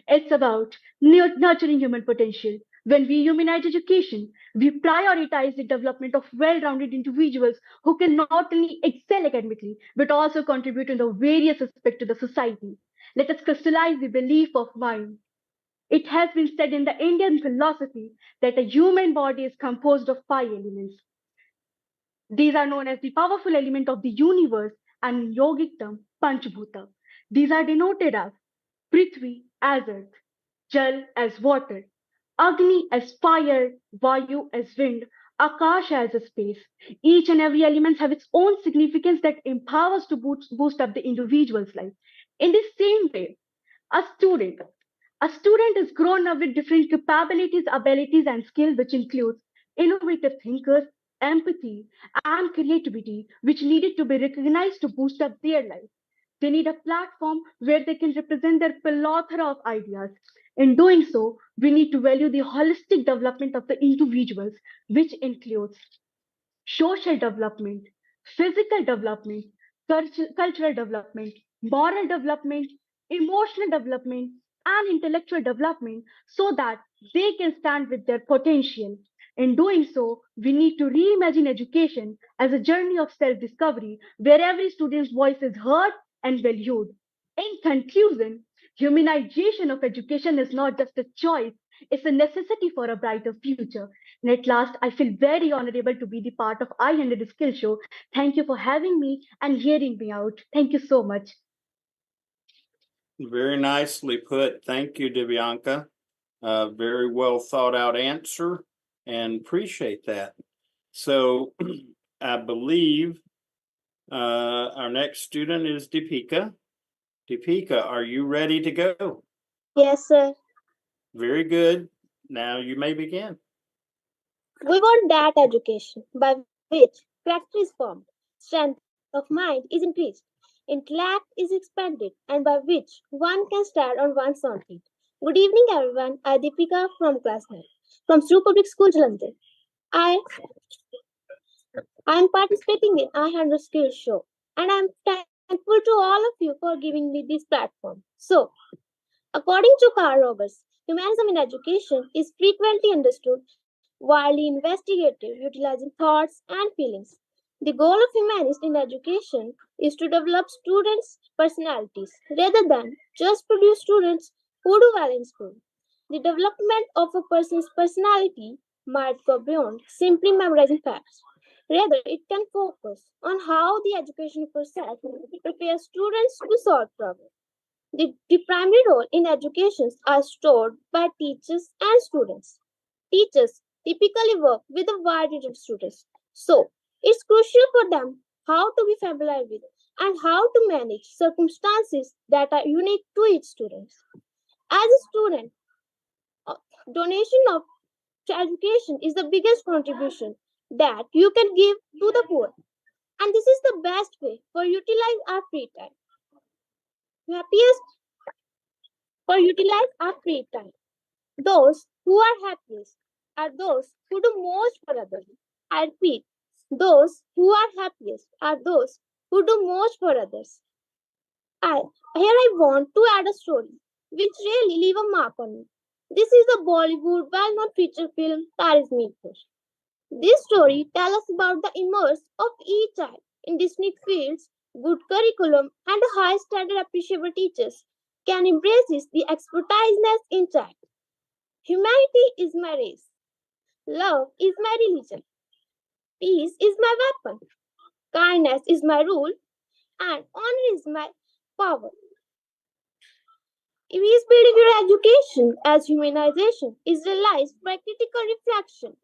It's about nurturing human potential. When we humanize education, we prioritize the development of well-rounded individuals who can not only excel academically, but also contribute in the various aspects to the society. Let us crystallize the belief of mind. It has been said in the Indian philosophy that a human body is composed of 5 elements. These are known as the powerful element of the universe and in yogic term, Panchbhuta. These are denoted as Prithvi as earth, Jal as water, Agni as fire, Vayu as wind, Akash as a space. Each and every element have its own significance that empowers to boost up the individual's life. In the same way, a student a student is grown up with different capabilities, abilities, and skills, which includes innovative thinkers, empathy, and creativity, which needed to be recognized to boost up their life. They need a platform where they can represent their plethora of ideas. In doing so, we need to value the holistic development of the individuals, which includes social development, physical development, cultural development, moral development, emotional development, and intellectual development so that they can stand with their potential. In doing so, we need to reimagine education as a journey of self discovery where every student's voice is heard and valued. In conclusion, humanization of education is not just a choice, it's a necessity for a brighter future. And at last, I feel very honorable to be the part of I-100 Skill Show. Thank you for having me and hearing me out. Thank you so much. Very nicely put. Thank you, Divyanka. Very well thought out answer and appreciate that. So I believe our next student is Deepika. Deepika, are you ready to go? Yes, sir. Very good. Now you may begin. We want that education by which character is formed, strength of mind is increased, intellect is expanded, and by which one can stand on one's own feet. Good evening, everyone. I'm Deepika from class 9 from Sru Public School, Jalandhar. I am participating in I-100 Skills Show, and I'm thankful to all of you for giving me this platform. So, according to Carl Rogers, Humanism in education is frequently understood, widely investigated, utilizing thoughts and feelings. The goal of humanists in education is to develop students' personalities rather than just produce students who do well in school. The development of a person's personality might go beyond simply memorizing facts. Rather, it can focus on how the education process prepares students to solve problems. The primary role in educations are stored by teachers and students. Teachers typically work with a wide range of students, so it's crucial for them how to be familiar with and how to manage circumstances that are unique to each student. As a student, donation of to education is the biggest contribution that you can give to the poor, and this is the best way for utilize our free time. Happiest for utilize our free time. Those who are happiest are those who do most for others. I repeat, those who are happiest are those who do most for others. I want to add a story which really leave a mark on me. This is the Bollywood well-known feature film Tare Zameen Par. This story tells us about the immerse of each child in Disney fields, good curriculum, and a high standard appreciable teachers can embrace the expertiseness in child. Humanity is my race. Love is my religion. Peace is my weapon. Kindness is my rule. And honor is my power. Peace building your education as humanization is realized by critical reflection,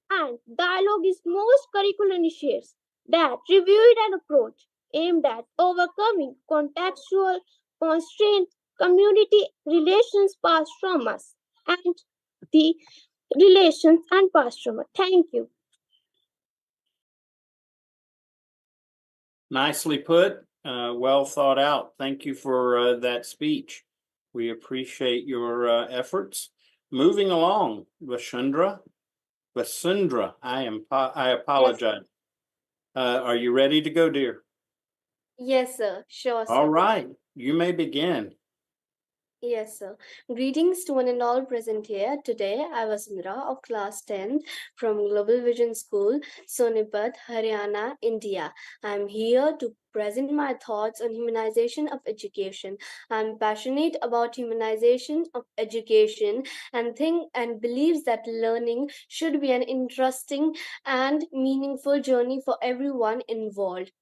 and dialogue is most curricular initiates that reviewed an approach aimed at overcoming contextual constraint, community relations, past traumas, and the relations and past trauma. Thank you. Nicely put, well thought out. Thank you for that speech. We appreciate your efforts. Moving along, Vasundra, I apologize. Are you ready to go, dear? Yes, sir. Sure, sir. All right, you may begin. Yes, sir. Greetings to one and all present here. Today, I was Mira of class 10 from Global Vision School, Sonipat, Haryana, India. I'm here to present my thoughts on humanization of education. I'm passionate about humanization of education and think and believes that learning should be an interesting and meaningful journey for everyone involved.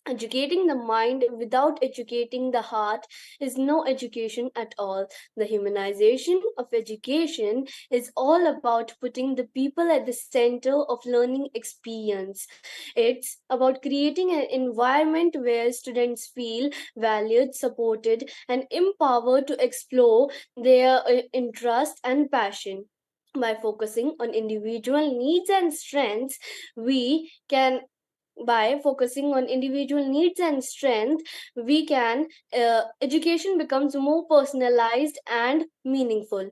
Educating the mind without educating the heart is no education at all. The humanization of education is all about putting the people at the center of learning experience. It's about creating an environment where students feel valued, supported, and empowered to explore their interest and passion. By focusing on individual needs and strengths, we can by focusing on individual needs and strength we can education becomes more personalized and meaningful.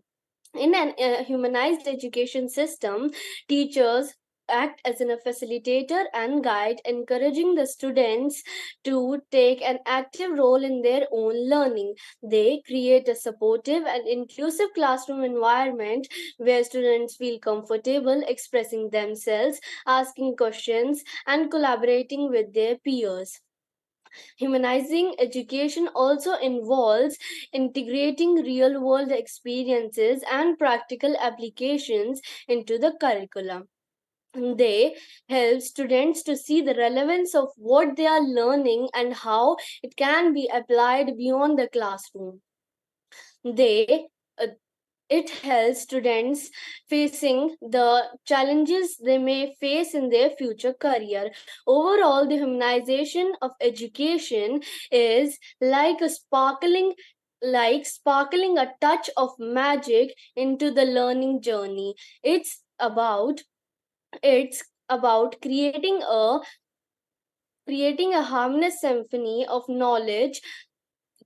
In an humanized education system, teachers act as a facilitator and guide, encouraging the students to take an active role in their own learning. They create a supportive and inclusive classroom environment where students feel comfortable expressing themselves, asking questions, and collaborating with their peers. Humanizing education also involves integrating real world experiences and practical applications into the curriculum. They help students to see the relevance of what they are learning and how it can be applied beyond the classroom. They uh, it helps students facing the challenges they may face in their future career. Overall, the humanization of education is like sparkling a touch of magic into the learning journey. It's about creating a harmonious symphony of knowledge,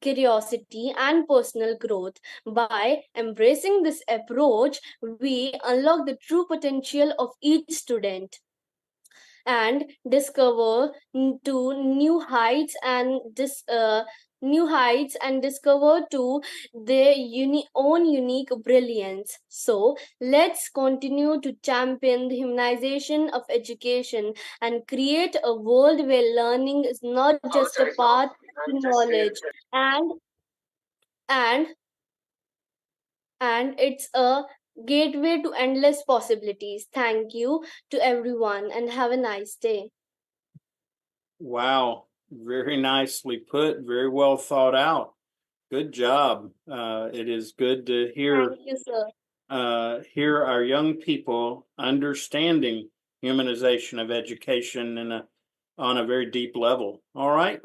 curiosity, and personal growth. By embracing this approach, we unlock the true potential of each student and discover to new heights and new heights and discover too their own unique brilliance. So let's continue to champion the humanization of education and create a world where learning is not just a path to knowledge and and it's a gateway to endless possibilities. Thank you to everyone and have a nice day. Wow, very nicely put, very well thought out. Good job. It is good to Thank you, sir. hear our young people understanding humanization of education on a very deep level. All right.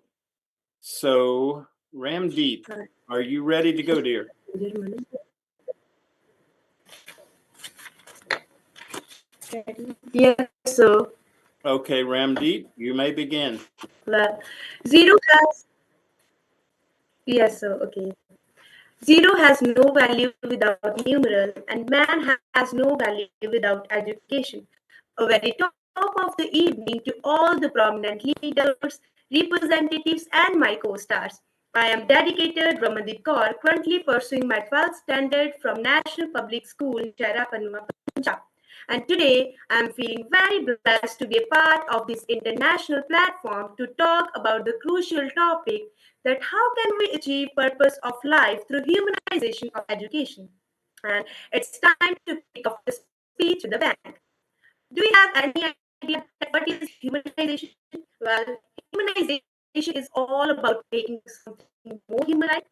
So, Ramdeep, are you ready to go, dear? Yes, sir. Okay, Ramdeep, you may begin. Well, zero has, yes, sir. Okay. Zero has no value without numeral, and man has no value without education. A very top of the evening to all the prominent leaders, representatives, and my co-stars. I am dedicated Ramandeep Kaur, currently pursuing my 12th standard from National Public School in Cherapanua, Punjab. And today, I am feeling very blessed to be a part of this international platform to talk about the crucial topic that how can we achieve purpose of life through humanization of education. And it's time to kick off the speech with the bang. Do we have any idea what is humanization? Well, humanization is all about making something more humanized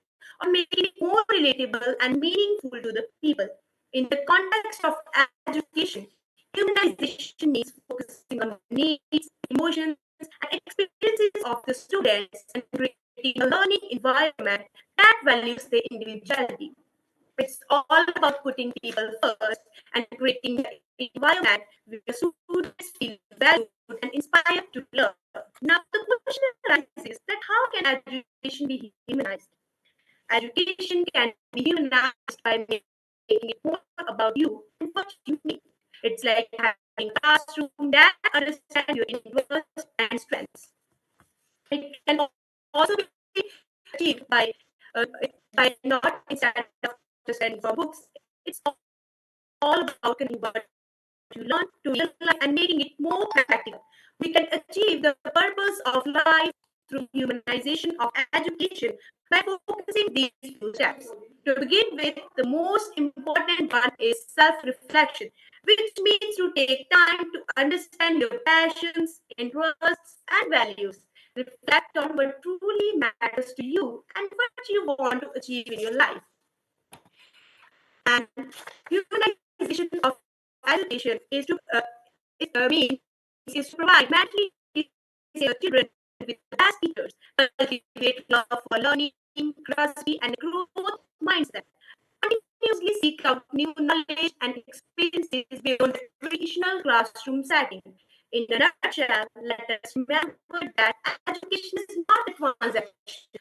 or making it more relatable and meaningful to the people. In the context of education, humanization means focusing on the needs, emotions, and experiences of the students and creating a learning environment that values their individuality. It's all about putting people first and creating an environment where students feel valued and inspired to learn. Now, the question arises that how can education be humanized? Education can be humanized by making it more about you and what you need. It's like having a classroom that understands your interests and strengths. It can also be achieved uh, by not instead of just learning from books. It's all about converting what you learn to real life and making it more practical. We can achieve the purpose of life through humanization of education by focusing these few steps. To begin with, the most important one is self-reflection, which means to take time to understand your passions, interests, and values. Reflect on what truly matters to you and what you want to achieve in your life. And humanization of education is to provide mentally disabled children with the best teachers, cultivate love for learning, curiosity, and growth mindset. Continuously seek out new knowledge and experiences beyond the traditional classroom setting. In a nutshell, let us remember that education is not a transaction,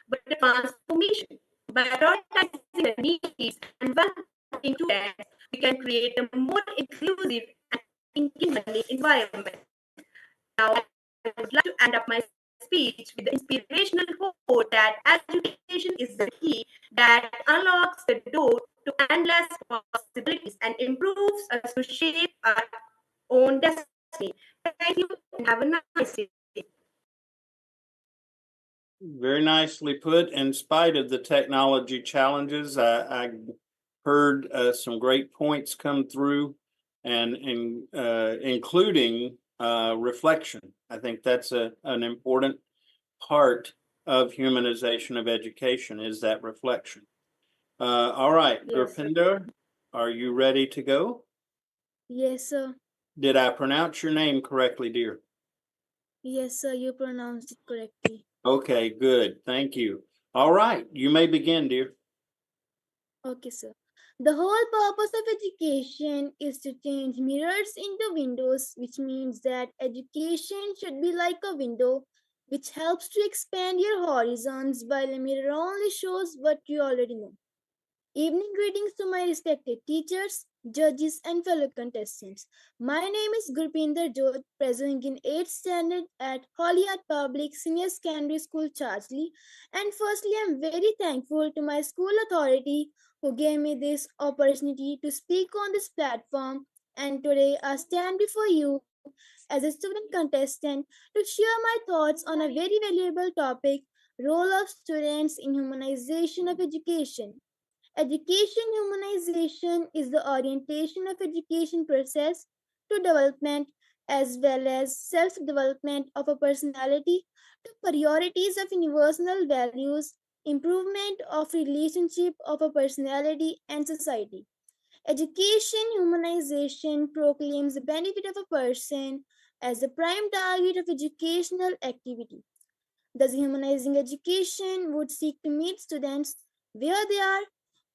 but a transformation. By prioritizing the needs and welcoming students, we can create a more inclusive and thinking learning environment. Now, I would like to end up my speech with the inspirational quote that education is the key that unlocks the door to endless possibilities and improves us to shape our own destiny. Thank you and have a nice day. Very nicely put. In spite of the technology challenges, I heard some great points come through, and including reflection. I think that's an important part of humanization of education is that reflection. All right, Yes. Gurpinder, are you ready to go? Yes, sir. Did I pronounce your name correctly, dear? Yes, sir. You pronounced it correctly. Okay, good. Thank you. All right, you may begin, dear. Okay, sir. The whole purpose of education is to change mirrors into windows, which means that education should be like a window which helps to expand your horizons while a mirror only shows what you already know. Evening greetings to my respected teachers, judges, and fellow contestants. My name is Gurpinder Jodh, present in 8th standard at Hollyard Public Senior Secondary School, Charsley. And firstly, I'm very thankful to my school authority who gave me this opportunity to speak on this platform. And today, I stand before you as a student contestant to share my thoughts on a very valuable topic, role of students in humanization of education. Education humanization is the orientation of education process to development as well as self-development of a personality to priorities of universal values, improvement of relationship of a personality and society. Education humanization proclaims the benefit of a person as the prime target of educational activity. Thus, humanizing education would seek to meet students where they are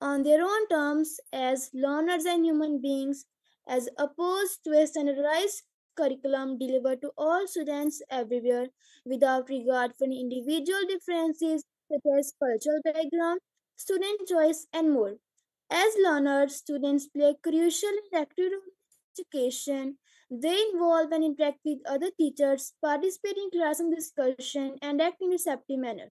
on their own terms as learners and human beings, as opposed to a standardized curriculum delivered to all students everywhere without regard for individual differences such as cultural background, student choice, and more. As learners, students play a crucial and active role in education. They involve and interact with other teachers, participate in classroom discussion, and act in a receptive manner.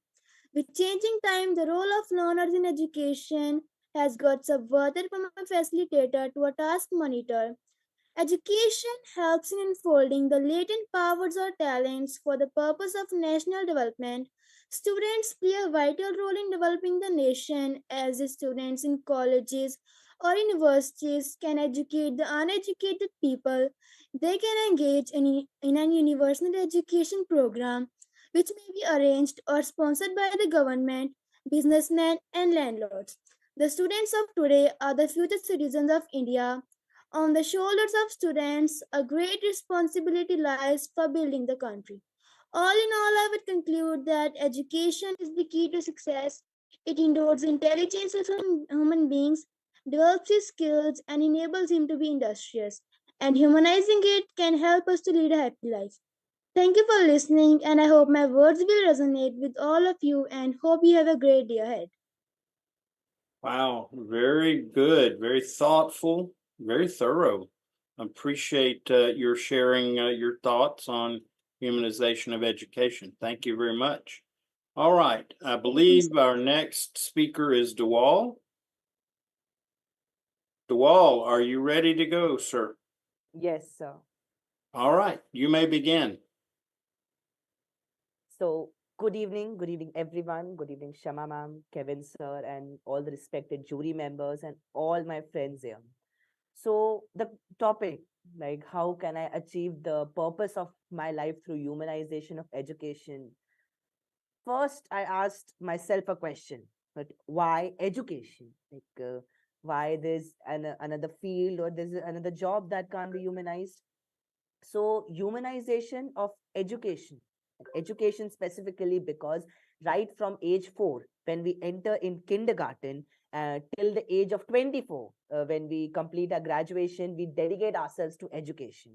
With changing time, the role of learners in education has got subverted from a facilitator to a task monitor. Education helps in unfolding the latent powers or talents for the purpose of national development. Students play a vital role in developing the nation as the students in colleges or universities can educate the uneducated people. They can engage in an universal education program which may be arranged or sponsored by the government, businessmen, and landlords. The students of today are the future citizens of India. On the shoulders of students, a great responsibility lies for building the country. All in all, I would conclude that education is the key to success. It endows intelligence of human beings, develops his skills, and enables him to be industrious. And humanizing it can help us to lead a happy life. Thank you for listening, and I hope my words will resonate with all of you and hope you have a great day ahead. Wow, very good, very thoughtful, very thorough. Appreciate your sharing your thoughts on humanization of education. Thank you very much. All right, I believe our next speaker is Dewal. Dewal, are you ready to go, sir? Yes, sir. All right, you may begin. So, good evening, everyone. Good evening, Shama ma'am, Kevin sir, and all the respected jury members and all my friends here. So, the topic, like, how can I achieve the purpose of my life through humanization of education? First, I asked myself a question, but why education? Why there's another field or there's another job that can't be humanized? So, humanization of education specifically, because right from age 4, when we enter in kindergarten, till the age of 24, when we complete our graduation, we dedicate ourselves to education.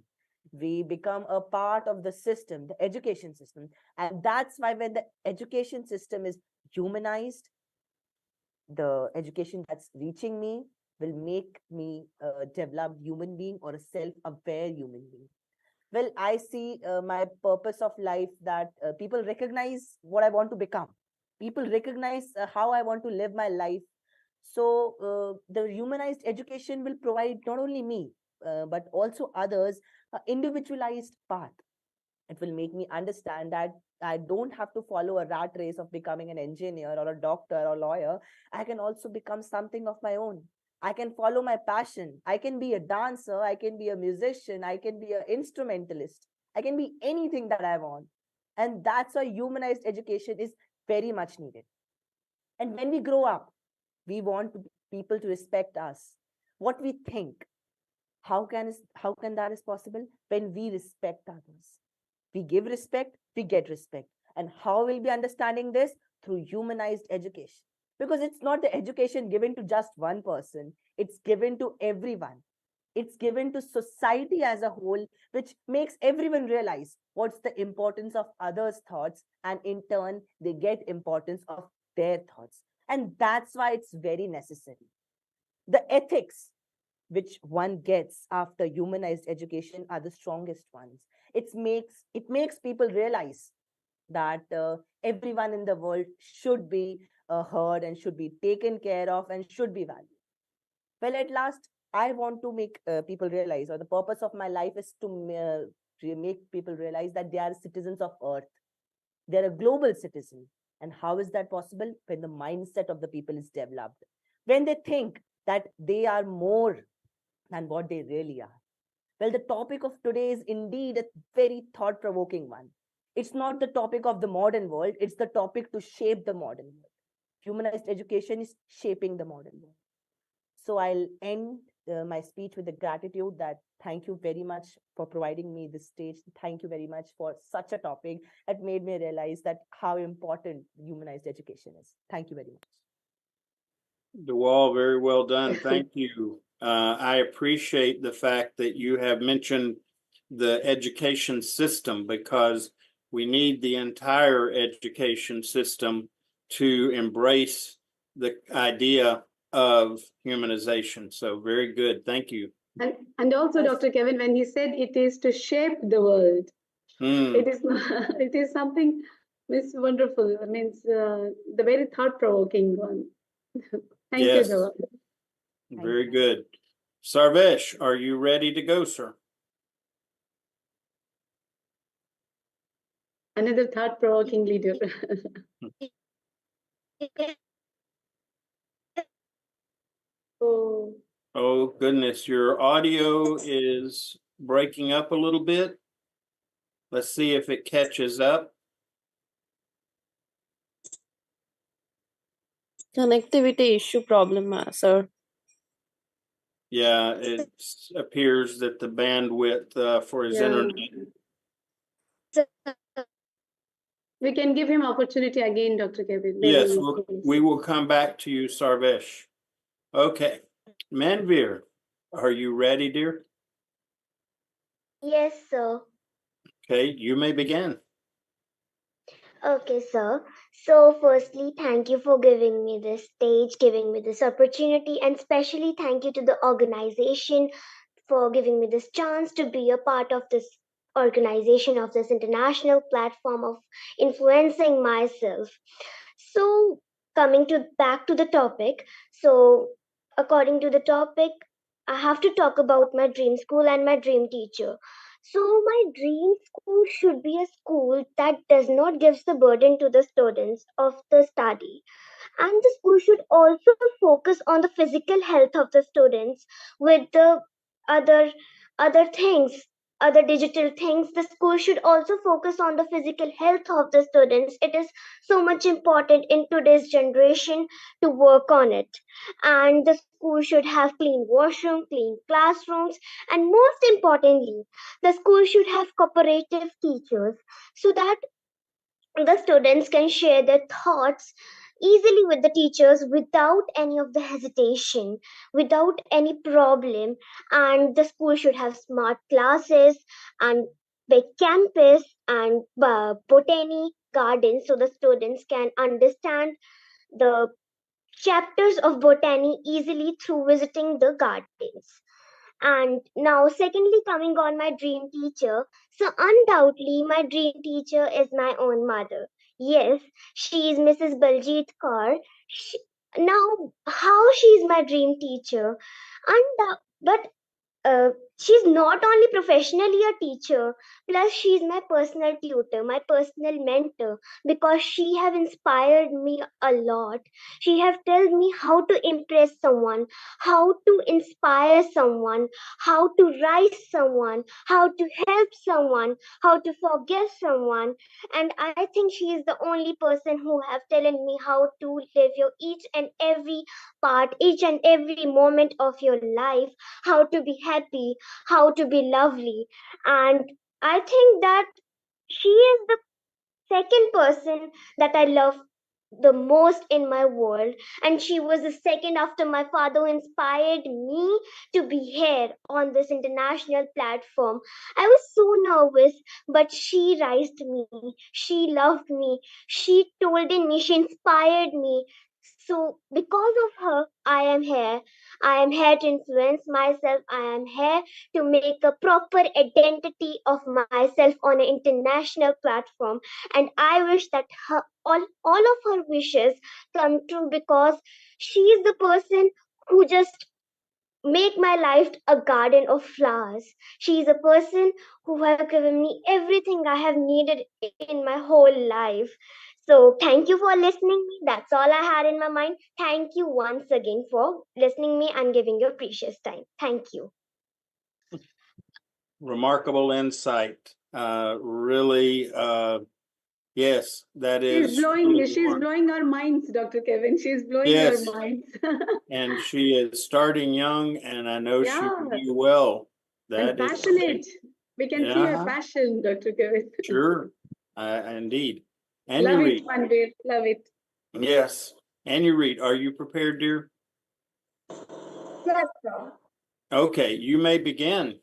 We become a part of the system, the education system. And that's why when the education system is humanized, the education that's reaching me will make me a developed human being or a self-aware human being. Well, I see my purpose of life that people recognize what I want to become. People recognize how I want to live my life. So the humanized education will provide not only me, but also others, individualized path. It will make me understand that I don't have to follow a rat race of becoming an engineer or a doctor or lawyer. I can also become something of my own. I can follow my passion. I can be a dancer. I can be a musician. I can be an instrumentalist. I can be anything that I want. And that's why humanized education is very much needed. And when we grow up, we want people to respect us, what we think. How can that is possible? When we respect others. We give respect, we get respect. And how will be understanding this? Through humanized education. Because it's not the education given to just one person, it's given to everyone. It's given to society as a whole, which makes everyone realize what's the importance of others' thoughts, and in turn, they get importance of their thoughts. And that's why it's very necessary. The ethics, which one gets after humanized education are the strongest ones. It makes people realize that everyone in the world should be heard and should be taken care of and should be valued. Well, at last, I want to make people realize, or the purpose of my life is to make people realize that they are citizens of Earth. They're a global citizen. And how is that possible? When the mindset of the people is developed, when they think that they are more than what they really are. Well, the topic of today is indeed a very thought provoking one. It's not the topic of the modern world, it's the topic to shape the modern world. Humanized education is shaping the modern world. So I'll end my speech with the gratitude that thank you very much for providing me this stage. Thank you very much for such a topic that made me realize that how important humanized education is. Thank you very much. Dewal, very well done. Thank you. I appreciate the fact that you have mentioned the education system, because we need the entire education system to embrace the idea of humanization. So very good. Thank you. And also, Dr. Kevin, when he said it is to shape the world, it is not, it is something it's wonderful. I mean, the very thought-provoking one. Thank you, Dewal. Very good. Sarvesh, are you ready to go, sir? Another thought-provoking leader. Oh. Oh, goodness. Your audio is breaking up a little bit. Let's see if it catches up. Connectivity issue problem, sir. Yeah, it appears that the bandwidth for his internet. We can give him opportunity again, Dr. Kevin. Yes, we will come back to you, Sarvesh. Okay. Manvir, are you ready, dear? Yes, sir. Okay, you may begin. Okay, sir. So, firstly, thank you for giving me this stage, giving me this opportunity, and especially thank you to the organization for giving me this chance to be a part of this organization, of this international platform of influencing myself. So, coming to back to the topic. So, according to the topic, I have to talk about my dream school and my dream teacher. So, my dream school should be a school that does not give the burden to the students of the study. And the school should also focus on the physical health of the students with the other other things, other digital things. The school should also focus on the physical health of the students. It is so much important in today's generation to work on it. And the school should have clean washroom, clean classrooms, and most importantly, the school should have cooperative teachers so that the students can share their thoughts easily with the teachers without any of the hesitation, without any problem. And the school should have smart classes and big campus and botany gardens so the students can understand the chapters of botany easily through visiting the gardens. And now, secondly, coming on my dream teacher. So, undoubtedly, my dream teacher is my own mother. Yes, she is Mrs. Baljeet Kaur. Now, how she is my dream teacher? But she's not only professionally a teacher, plus she's my personal tutor, my personal mentor, because she have inspired me a lot. She have told me how to impress someone, how to inspire someone, how to rise someone, how to help someone, how to forgive someone. And I think she is the only person who have told me how to live your each and every part, each and every moment of your life, how to be happy, how to be lovely. And I think that she is the second person that I love the most in my world. And she was the second after my father who inspired me to be here on this international platform. I was so nervous, but she raised me. She loved me. She told me, she inspired me So because of her, I am here. I am here to influence myself. I am here to make a proper identity of myself on an international platform. And I wish that all of her wishes come true, because she is the person who just make my life a garden of flowers. She is a person who have given me everything I have needed in my whole life. So thank you for listening me. That's all I had in my mind. Thank you once again for listening me and giving your precious time. Thank you. Remarkable insight. Really, yes, that is. She's blowing our minds, Dr. Kevin. She's blowing our Yes. minds. And she is starting young, and I know she will Yeah. do well. And That is passionate. We can see her Uh-huh. passion, Dr. Kevin. Sure, indeed. And Love you it, read. Manvir. Love it. Yes. And you read. Are you prepared, dear? Yes, sir. Okay, you may begin.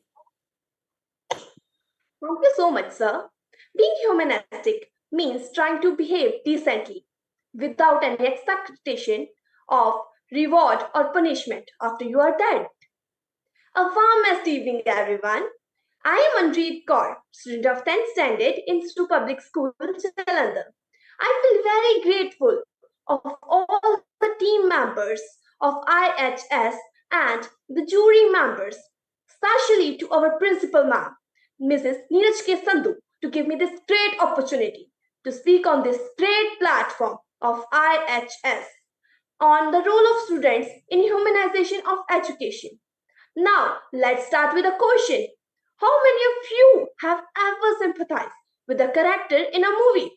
Thank you so much, sir. Being humanistic means trying to behave decently without any expectation of reward or punishment after you are dead. A warm evening, everyone. I am Manjeet Kaur, student of 10th Standard in Institute Public School, Jalandhar. I feel very grateful of all the team members of IHS and the jury members, especially to our principal ma'am, Mrs. Neeraj K. Sandhu, to give me this great opportunity to speak on this great platform of IHS on the role of students in humanization of education. Now, let's start with a question. How many of you have ever sympathized with a character in a movie?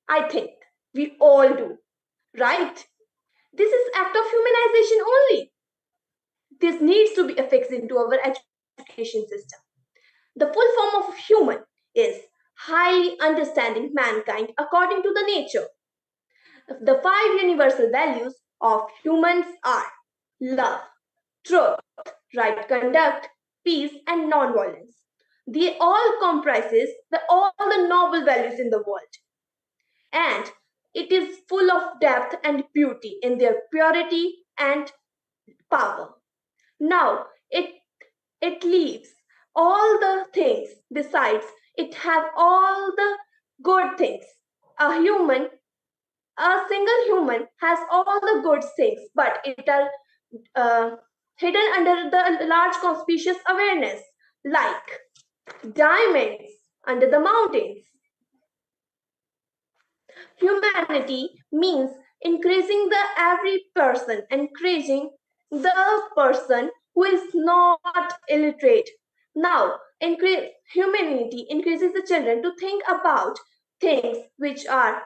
I think we all do, right? This is act of humanization only. This needs to be affixed into our education system. The full form of human is highly understanding mankind according to the nature. The 5 universal values of humans are love, truth, right conduct, peace, and non-violence. They all comprises all the noble values in the world. And it is full of depth and beauty in their purity and power. Now, it leaves all the things besides it have all the good things. A single human has all the good things, but it are hidden under the large conspicuous awareness, like diamonds under the mountains. Humanity means increasing the every person, encouraging the person who is not illiterate. Now, humanity increases the children to think about things which are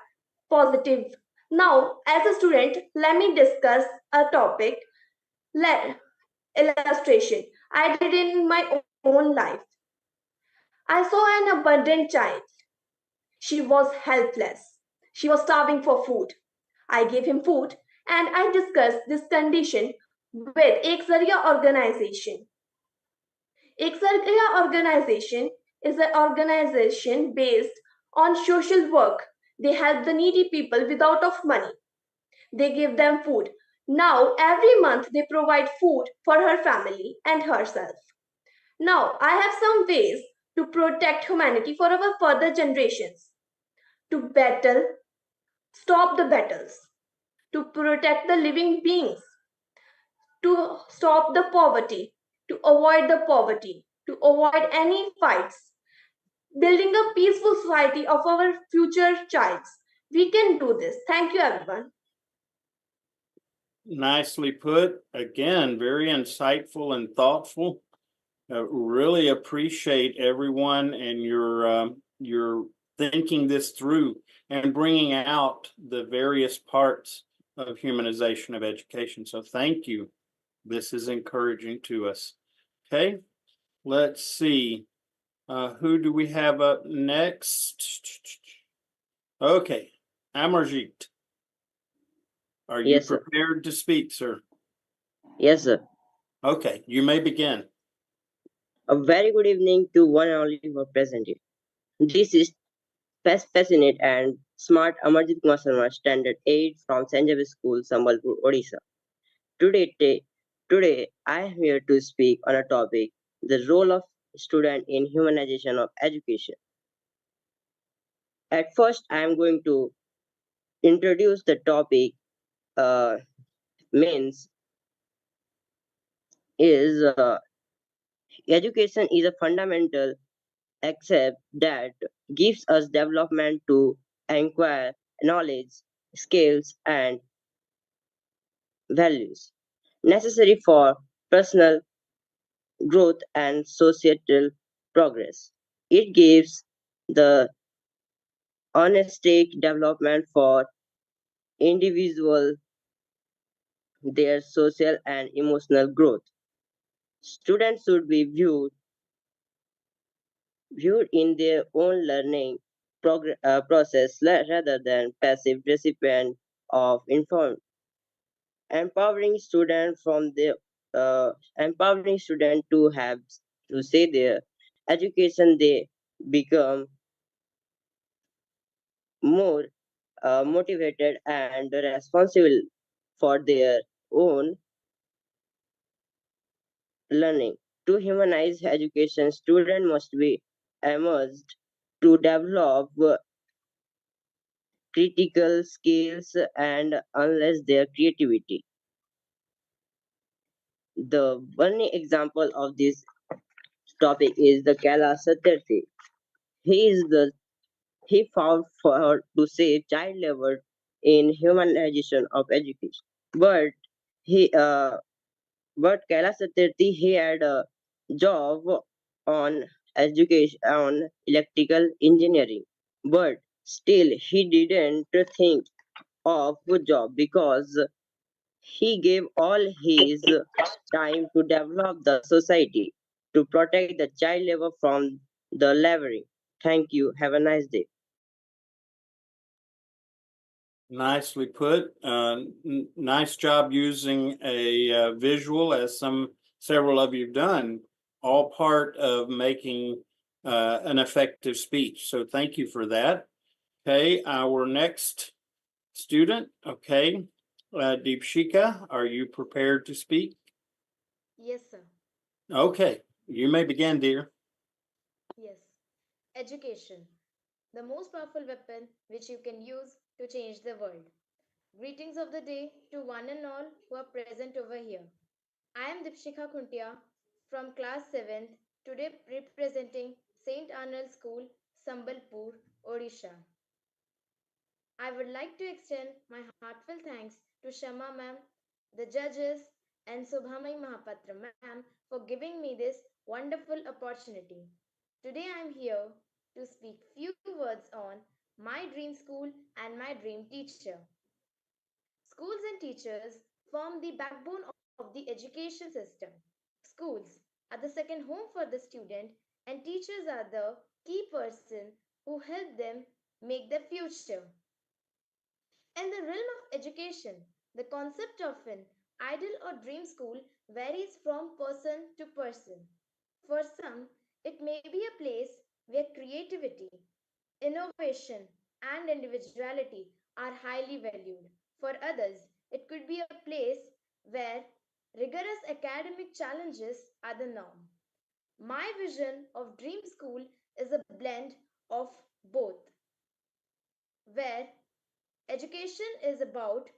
positive. Now, as a student, let me discuss a topic, illustration. I did in my own life. I saw an abundant child. She was helpless. She was starving for food. I gave him food and I discussed this condition with Ek Zariya organization. Ek Zariya organization is an organization based on social work. They help the needy people without of money. They give them food. Now, every month they provide food for her family and herself. Now, I have some ways to protect humanity for our further generations. To stop the battles, to protect the living beings, to stop the poverty, to avoid the poverty, to avoid any fights, building a peaceful society of our future childs. We can do this. Thank you, everyone. Nicely put. Again, very insightful and thoughtful. Really appreciate everyone and your thinking this through and bringing out the various parts of humanization of education. So thank you. This is encouraging to us. Okay, let's see. Who do we have up next? Okay, Amarjeet. Are you Yes, sir. prepared to speak, sir? Yes, sir. Okay, you may begin. A very good evening to one and all who are present here. This is passionate and Smart Amarjit Kumar Sharma, Standard 8 from St. James School, Sambalpur, Odisha. Today, I am here to speak on a topic, the role of student in humanization of education. At first, I am going to introduce the topic means is education is a fundamental accept that gives us development to acquire knowledge, skills, and values necessary for personal growth and societal progress. It gives the holistic development for individual, their social and emotional growth. Students should be viewed in their own learning process rather than passive recipient of information. Empowering students from the empowering students to have to say their education, they become more motivated and responsible for their own learning. To humanize education, students must be immersed to develop critical skills and unless their creativity. The one example of this topic is the Kala Satyarthi. He is the he fought for to save child labor in humanization of education. But he but Kailash Satyarthi he had a job on education on electrical engineering. But still he didn't think of a job because he gave all his time to develop the society to protect the child labor from the laboring. Thank you. Have a nice day. Nicely put. Nice job using a visual, as several of you've done. All part of making an effective speech. So thank you for that. Okay, our next student. Okay, Deepshika, are you prepared to speak? Yes, sir. Okay, you may begin, dear. Yes. Education, the most powerful weapon which you can use to change the world. Greetings of the day to one and all who are present over here. I am Dipshika Khuntia from class 7th, today representing St. Arnold School, Sambalpur, Odisha. I would like to extend my heartfelt thanks to Shama ma'am, the judges, and Subhamai Mahapatra ma'am for giving me this wonderful opportunity. Today I am here to speak few words on my dream school and my dream teacher. Schools and teachers form the backbone of the education system. Schools are the second home for the student, and teachers are the key person who help them make their future. In the realm of education, the concept of an ideal or dream school varies from person to person. For some, it may be a place where creativity, innovation, and individuality are highly valued. For others, it could be a place where rigorous academic challenges are the norm. My vision of dream school is a blend of both, where education is about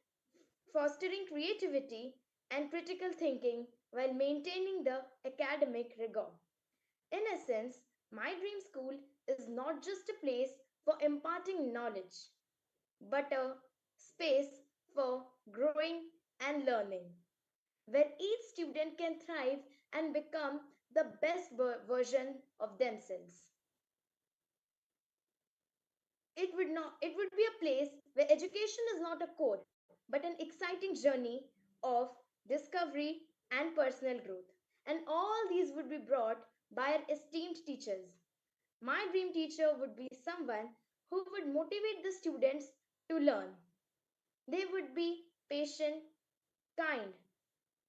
fostering creativity and critical thinking while maintaining the academic rigor. In essence, my dream school is not just a place for imparting knowledge, but a space for growing and learning, where each student can thrive and become the best version of themselves. It would be a place where education is not a core, but an exciting journey of discovery and personal growth. And all these would be brought by our esteemed teachers. My dream teacher would be someone who would motivate the students to learn. They would be patient, kind,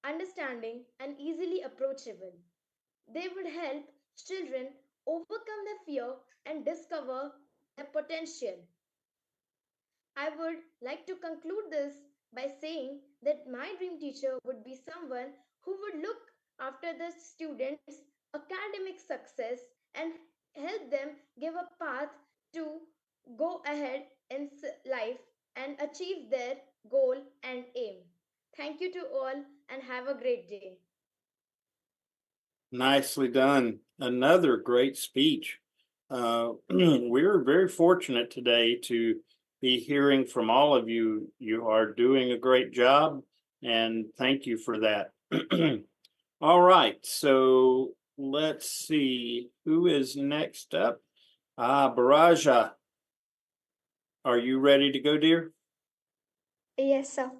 understanding, and easily approachable. They would help children overcome their fear and discover their potential. I would like to conclude this by saying that my dream teacher would be someone who would look after the students' academic success and help them give a path to go ahead in life and achieve their goal and aim. Thank you to all and have a great day. Nicely done. Another great speech. We're very fortunate today to be hearing from all of you. You are doing a great job, and thank you for that. All right, so let's see who is next up. Baraja, are you ready to go, dear? Yes, sir.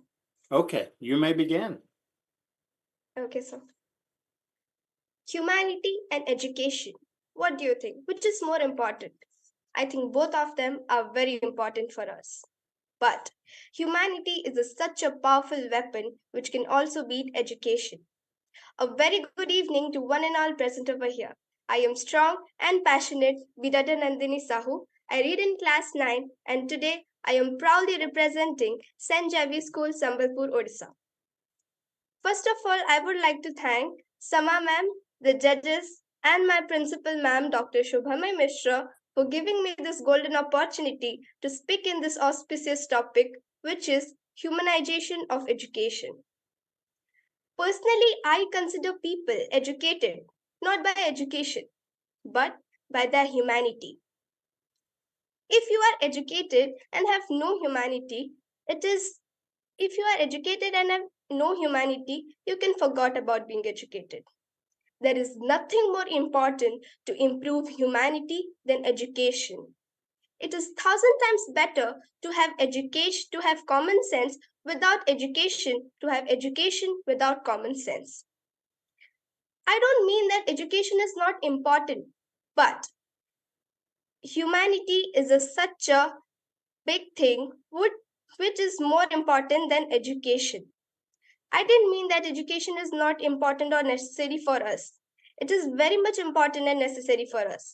Okay, you may begin. Okay, sir. Humanity and education. What do you think? Which is more important? I think both of them are very important for us. But humanity is such a powerful weapon which can also beat education. A very good evening to one and all present over here. I am strong and passionate Vidada Nandini Sahu. I read in class 9 and today I am proudly representing St. Javi School, Sambalpur, Odisha. First of all, I would like to thank Sama ma'am, the judges, and my principal ma'am, Dr. Shubhamay Mishra, for giving me this golden opportunity to speak in this auspicious topic, which is humanization of education. Personally, I consider people educated not by education, but by their humanity. If you are educated and have no humanity, if you are educated and have no humanity, you can forget about being educated. There is nothing more important to improve humanity than education. It is 1,000 times better to have education, to have common sense without education, to have education without common sense. I don't mean that education is not important, but humanity is such a big thing which is more important than education. I didn't mean that education is not important or necessary for us. It is very much important and necessary for us.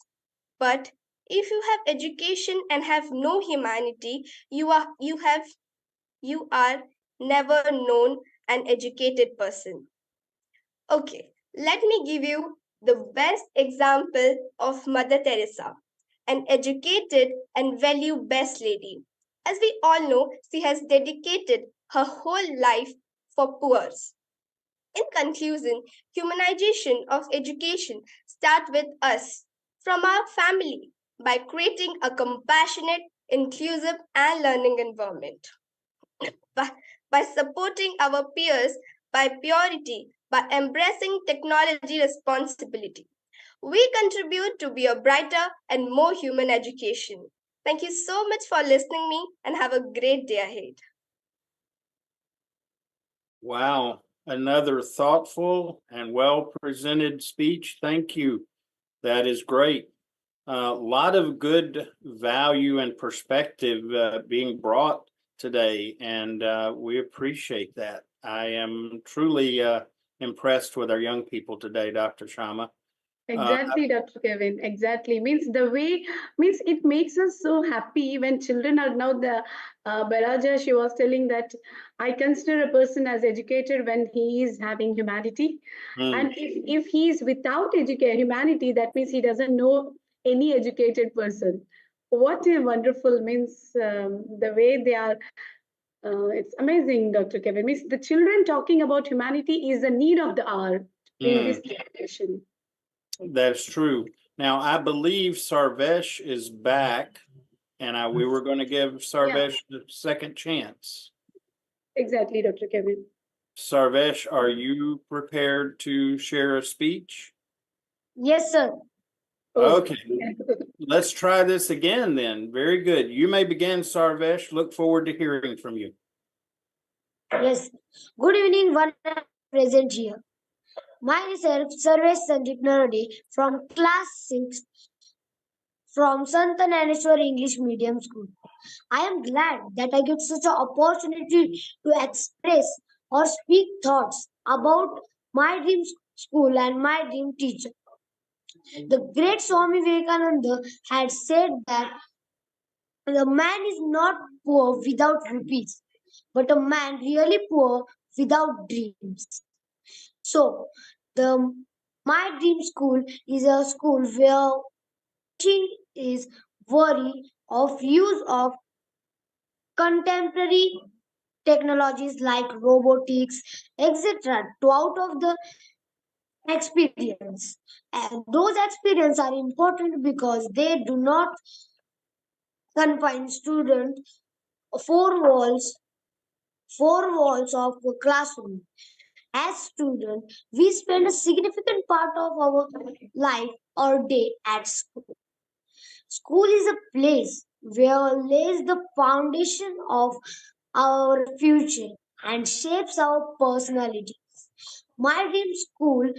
But if you have education and have no humanity, you are never known an educated person. Okay, let me give you the best example of Mother Teresa, an educated and value-based lady. As we all know, she has dedicated her whole life for poor. In conclusion, humanization of education starts with us, from our family, by creating a compassionate, inclusive, and learning environment. by supporting our peers, by purity, by embracing technology responsibility. We contribute to be a brighter and more human education. Thank you so much for listening me and have a great day ahead. Wow, another thoughtful and well presented speech. Thank you. That is great. A lot of good value and perspective being brought today, and we appreciate that. I am truly impressed with our young people today, Dr. Shama. Exactly, Dr. Kevin. Exactly. Means the way, means it makes us so happy when children are now the Baraja, she was telling that I consider a person as educated when he is having humanity. And if he is without humanity, that means he doesn't know any educated person. What a wonderful means the way they are. It's amazing, Dr. Kevin. Means the children talking about humanity is the need of the hour in this generation. That's true. Now, I believe Sarvesh is back, and we were going to give Sarvesh the second chance. Exactly, Dr. Kevin. Sarvesh, are you prepared to share a speech? Yes, sir. Okay, let's try this again then. Very good. You may begin, Sarvesh. Look forward to hearing from you. Yes. Good evening, one present here. Myself, Sarvesh Sanjit Narade from class 6 from Sant Naneshwar English Medium School. I am glad that I get such an opportunity to express or speak thoughts about my dream school and my dream teacher. The great Swami Vivekananda had said that The man is not poor without rupees, but a man really poor without dreams. So, the my dream school is a school where teaching is worthy of use of contemporary technologies like robotics, etc. to out of the experience. And those experiences are important because they do not confine student four walls four walls of a classroom. As students, we spend a significant part of our life or day at school. School is a place where lays the foundation of our future and shapes our personality. My dream school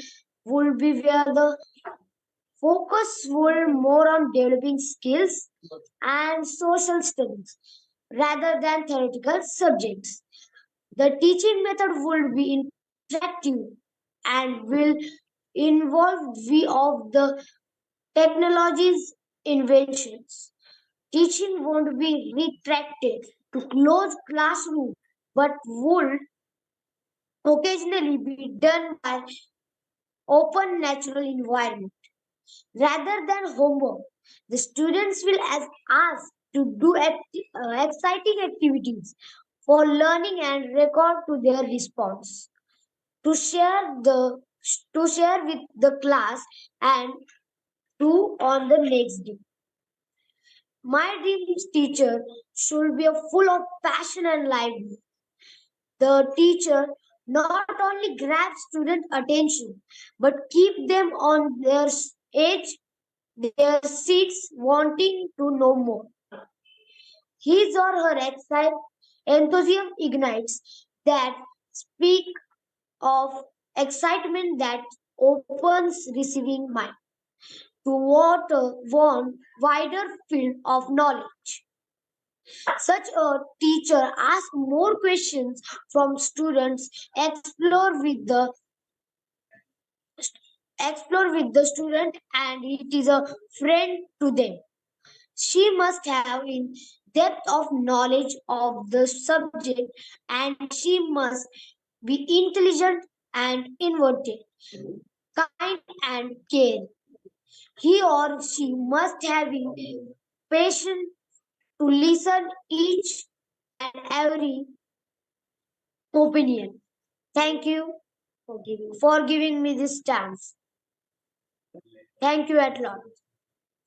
would be where the focus were more on developing skills and social studies rather than theoretical subjects. The teaching method will be interactive and will involve view of the technology's inventions. Teaching won't be retracted to closed classroom, but would occasionally be done by open natural environment rather than homework. The students will asked to do exciting activities for learning and record to their response to share with the class and do on the next day. My dream teacher should be full of passion and lively. The teacher not only grabs student attention but keep them on their edge, their seats, wanting to know more. His or her enthusiasm ignites that speak of excitement that opens receiving mind to what a wider field of knowledge. Such a teacher asks more questions from students, explore with the student, and it is a friend to them. She must have in depth of knowledge of the subject, and she must be intelligent and inverted, kind and caring. He or she must have been patient to listen each and every opinion. Thank you for giving me this chance. Thank you at lot.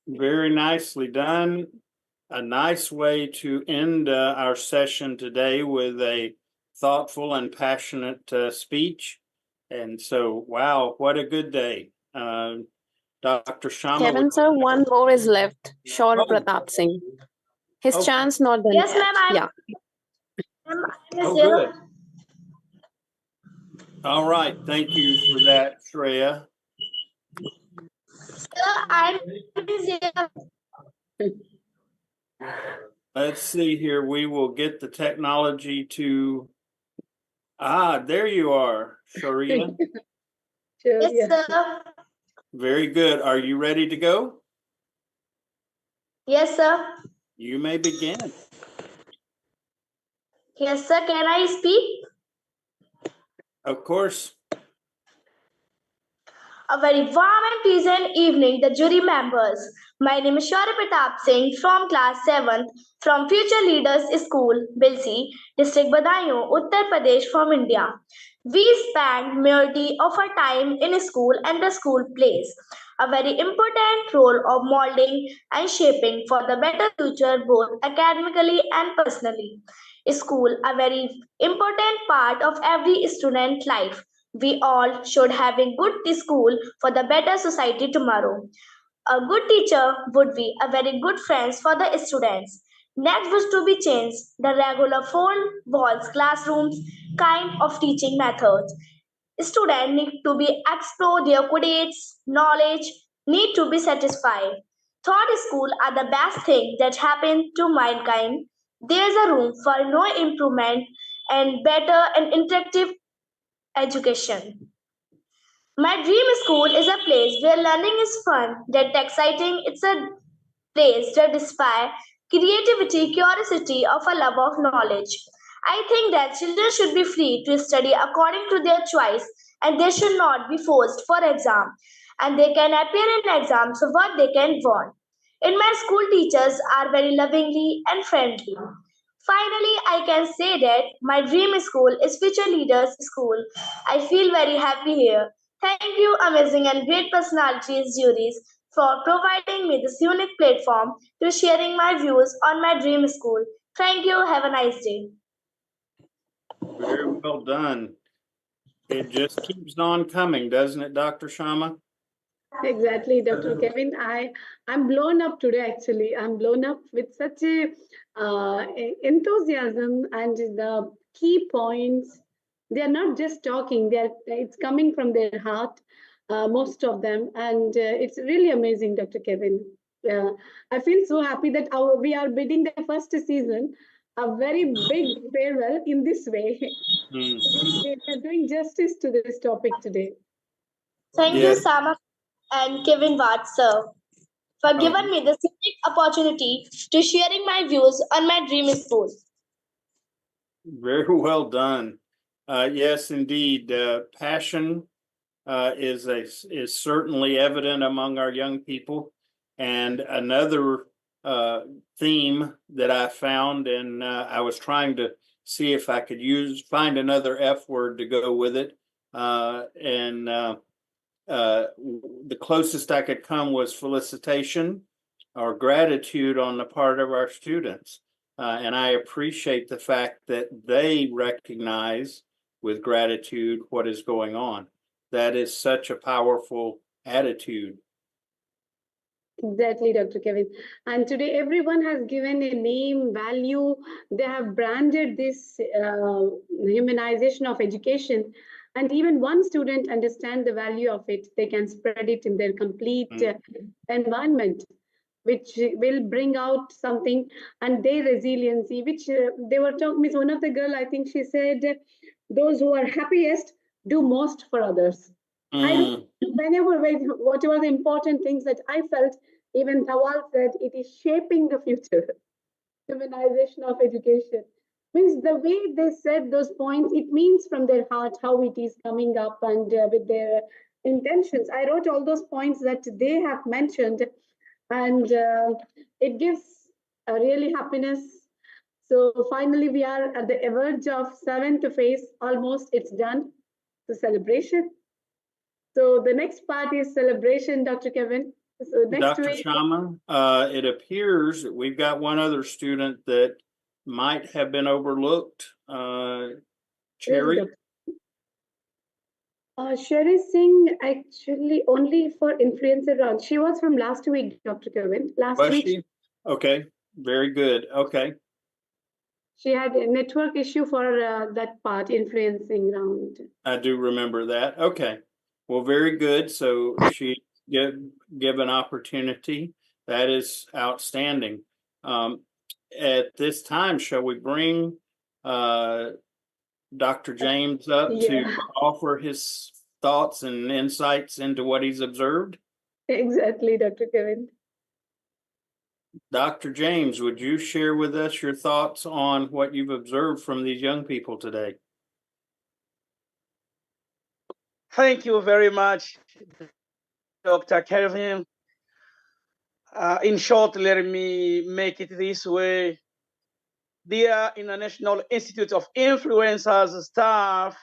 Very nicely done. A nice way to end our session today with a thoughtful and passionate speech. And so, wow, what a good day. Dr. Shama. Kevin, sir, one more is left. Shaur Pratap Singh. His chance not done Yes, yet. ma'am. Oh, good. All right. Thank you for that, Shreya. I'm Let's see here. We will get the technology to. There you are, Sharia. Yes, sir. Very good. Are you ready to go? Yes, sir. You may begin. Yes, sir. Can I speak? Of course. A very warm and pleasant evening, the jury members. My name is Shaurya Pratap Singh from class 7th from Future Leaders School, Bilsi, district Badaयूं, Uttar Pradesh from India. We spend majority of our time in school and the school plays a very important role of molding and shaping for the better future both academically and personally. School a very important part of every student life. We all should have a good school for the better society tomorrow. A good teacher would be a very good friend for the students. Next was to be changed the regular four walls classrooms kind of teaching methods. Students need to be explore their credits, knowledge need to be satisfied. Thought school are the best thing that happened to mankind. There is a room for no improvement and better and interactive education. My dream school is a place where learning is fun, that exciting. It's a place that inspires creativity, curiosity, of a love of knowledge. I think that children should be free to study according to their choice and they should not be forced for exam. And they can appear in exams what they can want. In my school, teachers are very lovingly and friendly. Finally, I can say that my dream school is Future Leaders School. I feel very happy here. Thank you, amazing and great personalities, juries, for providing me this unique platform to sharing my views on my dream school. Thank you. Have a nice day. Very well done. It just keeps on coming, doesn't it, Dr. Shama? Exactly, Dr. Kevin. I'm blown up today. Actually, I'm blown up with such a enthusiasm and the key points. They are not just talking; it's coming from their heart. Most of them, and it's really amazing, Dr. Kevin. I feel so happy that we are bidding the first season a very big farewell in this way. We are doing justice to this topic today. Thank you, Sama and Kevin Watt, sir, for giving me this unique opportunity to sharing my views on my dream school. Very well done. Yes, indeed. Passion is certainly evident among our young people. And another theme that I found, and I was trying to see if I could find another F word to go with it. The closest I could come was felicitation or gratitude on the part of our students. And I appreciate the fact that they recognize with gratitude what is going on. That is such a powerful attitude. Exactly, Dr. Kevin. And today, everyone has given a name, value. They have branded this humanization of education. And even one student understand the value of it, they can spread it in their complete environment, which will bring out something and their resiliency, which they were talking with one of the girl, I think she said, those who are happiest do most for others. Whatever the important things that I felt, even Tawal said, it is shaping the future. Humanization of education means the way they said those points, it means from their heart how it is coming up and with their intentions. I wrote all those points that they have mentioned, and it gives a really happiness. So finally, we are at the verge of 7th phase. Almost it's done. The celebration. So the next part is celebration, Dr. Kevin. So next Dr. week, Shama, it appears that we've got one other student that might have been overlooked. Cherry? Sherry Singh actually only for influencer round. She was from last week, Dr. Kevin. Last Was week. she? Okay, very good. Okay. She had a network issue for that part, influencing round. I do remember that. Okay. Well, very good. So she give an opportunity. That is outstanding. At this time, shall we bring Dr. James up to offer his thoughts and insights into what he's observed? Exactly, Dr. Kevin. Dr. James, would you share with us your thoughts on what you've observed from these young people today? Thank you very much, Dr. Kevin. In short, let me make it this way. Dear International Institute of Influencers staff,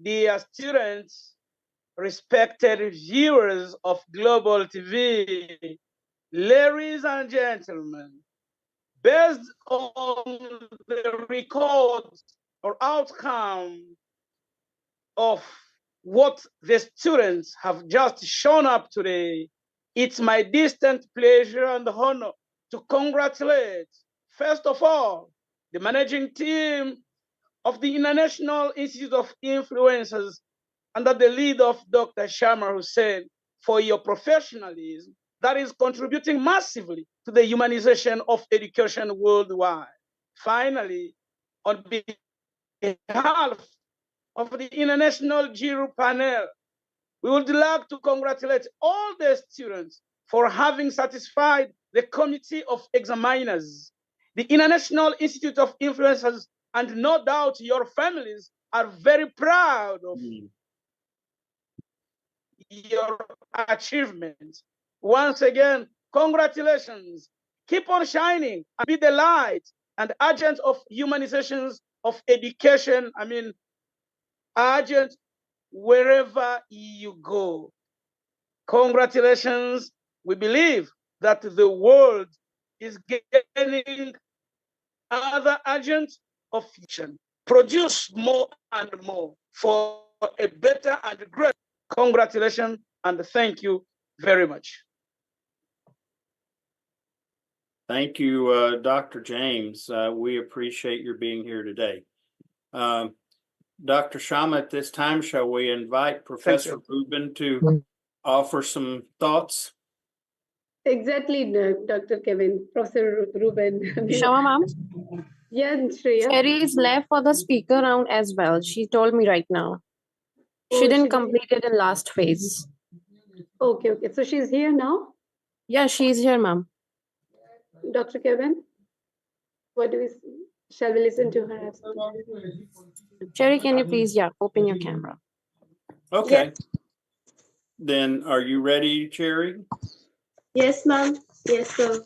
dear students, respected viewers of Global TV, ladies and gentlemen, based on the records or outcome of what the students have just shown up today, it's my distant pleasure and honor to congratulate, first of all, the managing team of the International Institute of Influencers under the lead of Dr. Shama Hussain for your professionalism that is contributing massively to the humanization of education worldwide. Finally, on behalf of the International Giro panel, we would like to congratulate all the students for having satisfied the committee of examiners, the International Institute of Influencers, and no doubt your families are very proud of your achievement. Once again, congratulations. Keep on shining and be the light and agent of humanizations of education. I mean, agent wherever you go. Congratulations. We believe that the world is getting other agents of fusion. Produce more and more for a better and greater. Congratulations and thank you very much. Thank you, Dr. James. We appreciate your being here today. Dr. Shama, at this time, shall we invite Professor Rubin to offer some thoughts? Exactly, Dr. Kevin, Professor Rubin. Shama ma'am? Yeah, Shreya. Cherry is left for the speaker round as well. She told me right now. She didn't complete it in last phase. Okay, okay. So she's here now? Yeah, she's here, ma'am. Dr. Kevin, what do we see? Shall we listen to her? Cherry, can you please, open your camera? Okay. Then are you ready, Cherry? Yes, ma'am. Yes, sir.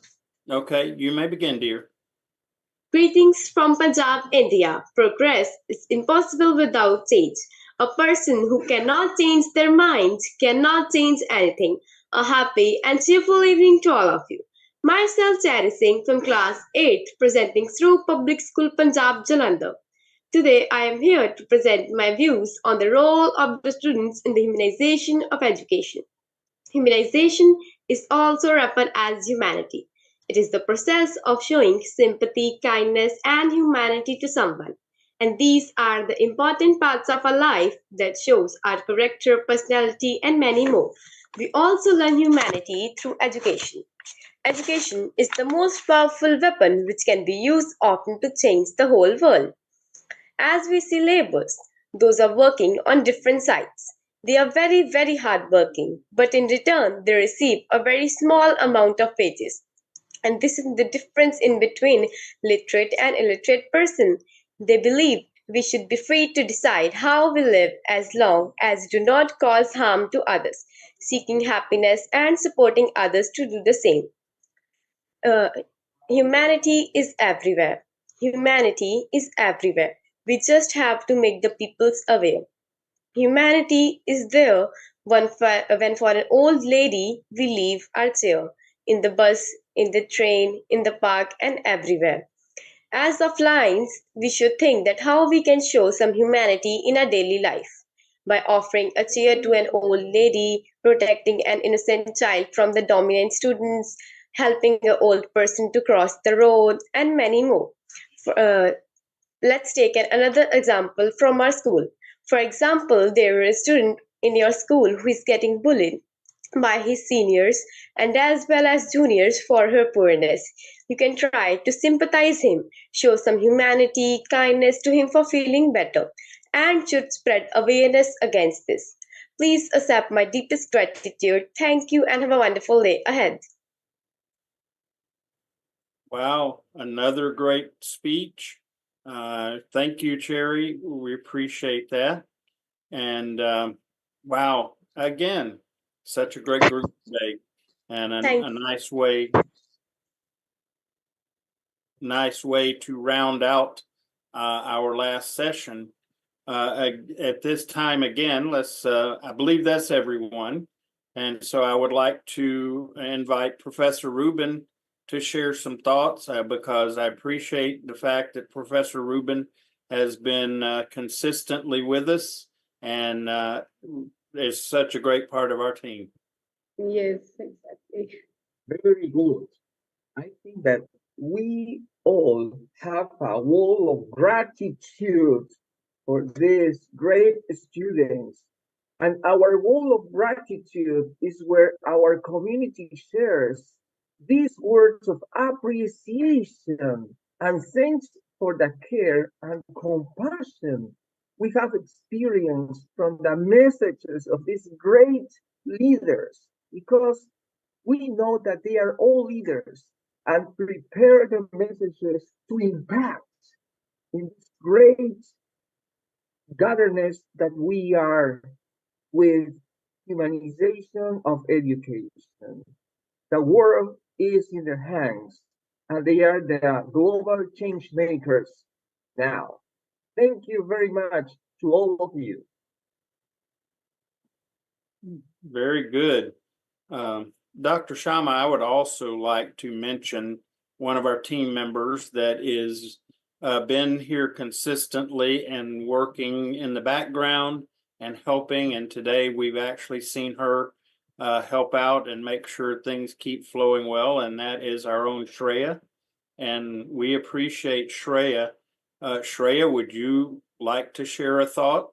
Okay, you may begin, dear. Greetings from Punjab, India. Progress is impossible without change. A person who cannot change their mind cannot change anything. A happy and cheerful evening to all of you. Myself, Cherry Singh from class 8, presenting through Public School Punjab, Jalandhar. Today, I am here to present my views on the role of the students in the humanization of education. Humanization is also referred as humanity. It is the process of showing sympathy, kindness, and humanity to someone. And these are the important parts of our life that shows our character, personality, and many more. We also learn humanity through education. Education is the most powerful weapon which can be used often to change the whole world. As we see laborers, those are working on different sites. They are very, very hardworking, but in return, they receive a very small amount of wages. And this is the difference in between literate and illiterate person. They believe we should be free to decide how we live as long as we do not cause harm to others, seeking happiness and supporting others to do the same. Uh, Humanity is everywhere. Humanity is everywhere. We just have to make the peoples aware. Humanity is there when for an old lady we leave our chair in the bus, in the train, in the park, and everywhere. As of lines, we should think that how we can show some humanity in our daily life by offering a chair to an old lady, protecting an innocent child from the dominant students, helping an old person to cross the road, and many more. Let's take another example from our school. For example, there is a student in your school who is getting bullied by his seniors and as well as juniors for her poorness. You can try to sympathize him, show some humanity, kindness to him for feeling better, and should spread awareness against this. Please accept my deepest gratitude. Thank you and have a wonderful day ahead. Wow, another great speech. Thank you, Cherry. We appreciate that. And wow, again, such a great group today, and a nice way to round out our last session. At this time, again, I believe that's everyone. And so I would like to invite Professor Rubin to share some thoughts because I appreciate the fact that Professor Rubin has been consistently with us and is such a great part of our team. Yes, exactly. Very good. I think that we all have a wall of gratitude for these great students. And our wall of gratitude is where our community shares these words of appreciation and thanks for the care and compassion we have experienced from the messages of these great leaders. Because We know that they are all leaders and prepare the messages to impact in this great governance that we are with humanization of education. The world is in their hands, and they are the global change makers now. Thank you very much to all of you. Very good. Dr. Shama, I would also like to mention one of our team members that is been here consistently and working in the background and helping. And today we've actually seen her help out and make sure things keep flowing well. And that is our own Shreya. And we appreciate Shreya. Shreya, would you like to share a thought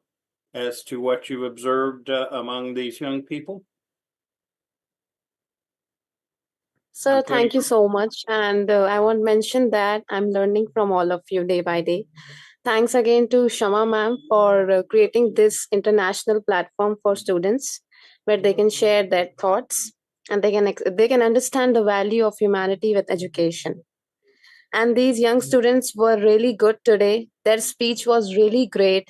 as to what you observed among these young people? Sir, thank you so much. And I want to mention that I'm learning from all of you day by day. Thanks again to Shama ma'am for creating this international platform for students where they can share their thoughts and they can understand the value of humanity with education. And these young students were really good today. Their speech was really great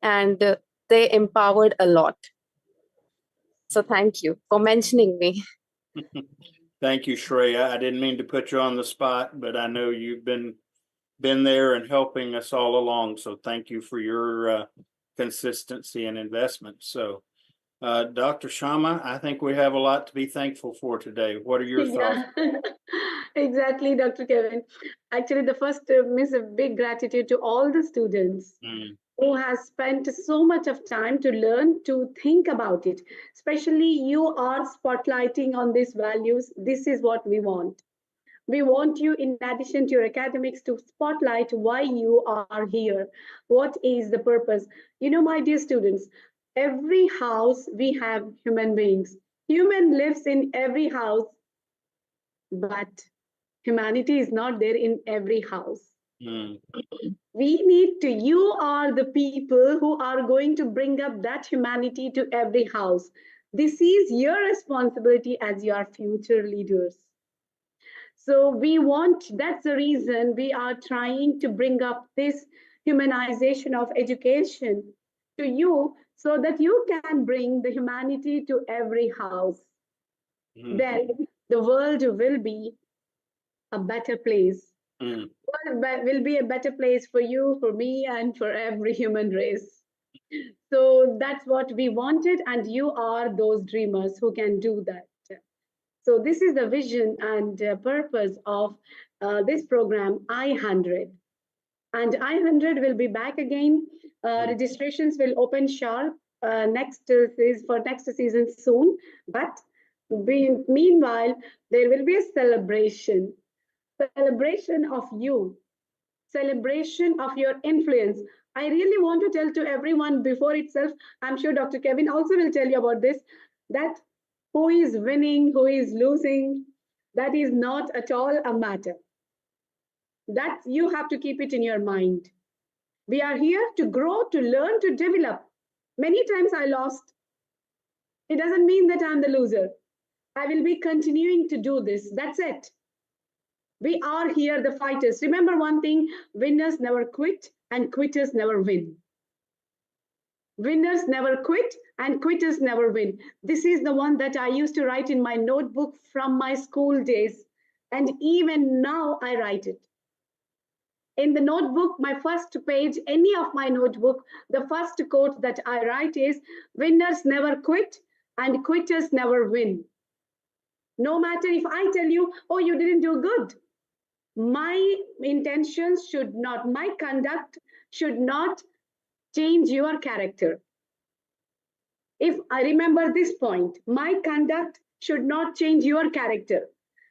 and they empowered a lot. So thank you for mentioning me. Thank you, Shreya. I didn't mean to put you on the spot, but I know you've been there and helping us all along. So thank you for your consistency and investment. So Dr. Shama, I think we have a lot to be thankful for today. What are your thoughts? Exactly, Dr. Kevin. Actually, the first is a big gratitude to all the students who has spent so much of time to learn, to think about it. Especially you are spotlighting on these values. This is what we want. We want you, in addition to your academics, to spotlight why you are here. What is the purpose? You know, my dear students, every house we have human beings. Human lives in every house, but humanity is not there in every house. We need to, you are the people who are going to bring up that humanity to every house. This is your responsibility as your future leaders. So we want, that's the reason we are trying to bring up this humanization of education to you so that you can bring the humanity to every house. Then the world will be a better place. Will be a better place for you, for me, and for every human race. So that's what we wanted, and you are those dreamers who can do that. So this is the vision and purpose of this program, I-100. And I-100 will be back again. Registrations will open sharp for next season soon. But meanwhile, there will be a celebration of you, celebration of your influence. I really want to tell to everyone before itself, I'm sure Dr. Kevin also will tell you about this, that who is winning, who is losing, that is not at all a matter. That you have to keep it in your mind. We are here to grow, to learn, to develop. Many times I lost. It doesn't mean that I'm the loser. I will be continuing to do this. That's it. We are here, the fighters. Remember one thing, winners never quit and quitters never win. Winners never quit and quitters never win. This is the one that I used to write in my notebook from my school days. And even now I write it. In the notebook, my first page, any of my notebook, the first quote that I write is, winners never quit and quitters never win. No matter if I tell you, oh, you didn't do good. My intentions should not, my conduct should not change your character. If I remember this point, my conduct should not change your character.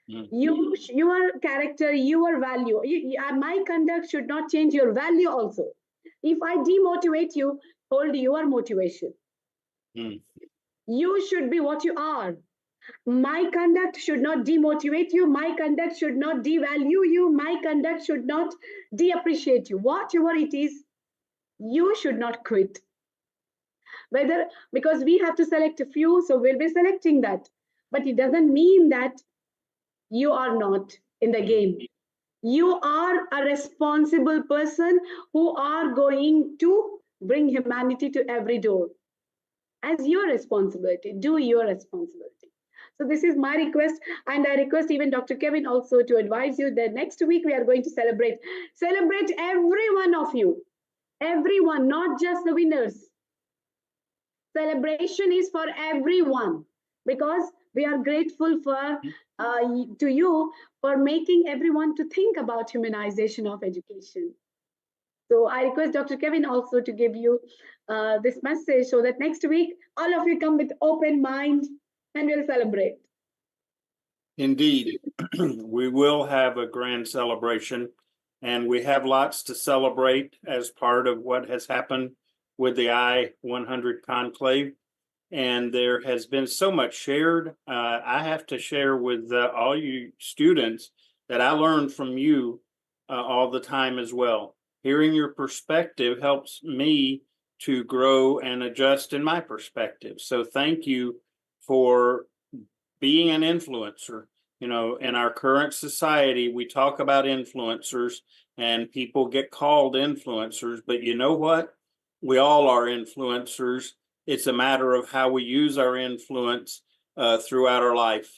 Your character, your value, my conduct should not change your value also. If I demotivate you, hold your motivation. You should be what you are. My conduct should not demotivate you. My conduct should not devalue you. My conduct should not deappreciate you. Whatever it is, you should not quit. Because we have to select a few, so we'll be selecting that. but it doesn't mean that you are not in the game. You are a responsible person who are going to bring humanity to every door. As your responsibility, do your responsibility. So this is my request, and I request even Dr. Kevin also to advise you that next week we are going to celebrate every one of you, everyone, not just the winners. Celebration is for everyone, because we are grateful to you for making everyone to think about humanization of education. So I request Dr. Kevin also to give you this message so that next week all of you come with open mind and we'll celebrate. Indeed, we will have a grand celebration, and we have lots to celebrate as part of what has happened with the I-100 conclave. And there has been so much shared. I have to share with all you students that I learned from you all the time as well. Hearing your perspective helps me to grow and adjust in my perspective. So thank you for being an influencer. You know, in our current society, we talk about influencers and people get called influencers, but you know what? We all are influencers. It's a matter of how we use our influence throughout our life.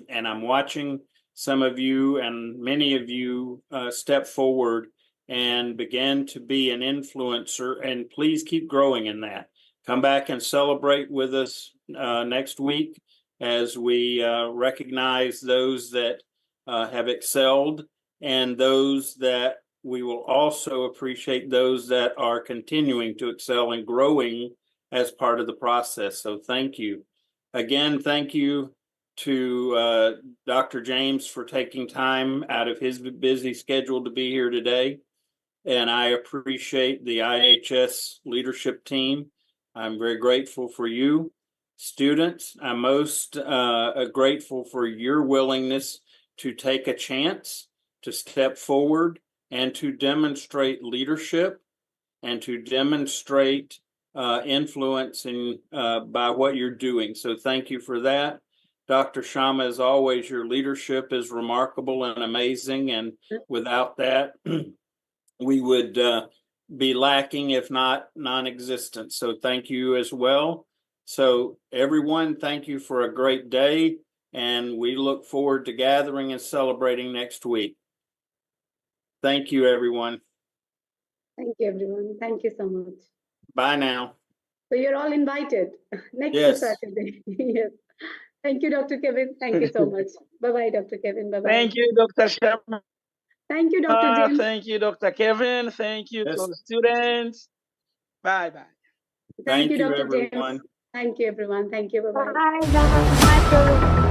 And I'm watching some of you and many of you step forward and begin to be an influencer, and please keep growing in that. Come back and celebrate with us next week as we recognize those that have excelled, and those that we will also appreciate those that are continuing to excel and growing as part of the process. So thank you. Again, thank you to Dr. James for taking time out of his busy schedule to be here today. And I appreciate the IHS leadership team. I'm very grateful for you. Students, I'm most grateful for your willingness to take a chance, to step forward, and to demonstrate leadership, and to demonstrate influence by what you're doing. So thank you for that. Dr. Shama, as always, your leadership is remarkable and amazing. And without that, we would be lacking, if not non-existent. So thank you as well. So everyone, thank you for a great day, and we look forward to gathering and celebrating next week. Thank you, everyone. Thank you, everyone. Thank you so much. Bye now. So you're all invited next Yes. Saturday. Yes. Thank you, Dr. Kevin. Thank you so much. Bye-bye, Dr. Kevin. Bye-bye. Thank you, Dr. Shama. Thank you, Dr. James. Thank you, Dr. Kevin. Thank you to the students. Bye-bye. Thank you, Dr. everyone. James. Thank you, everyone. Thank you. Bye-bye. Bye.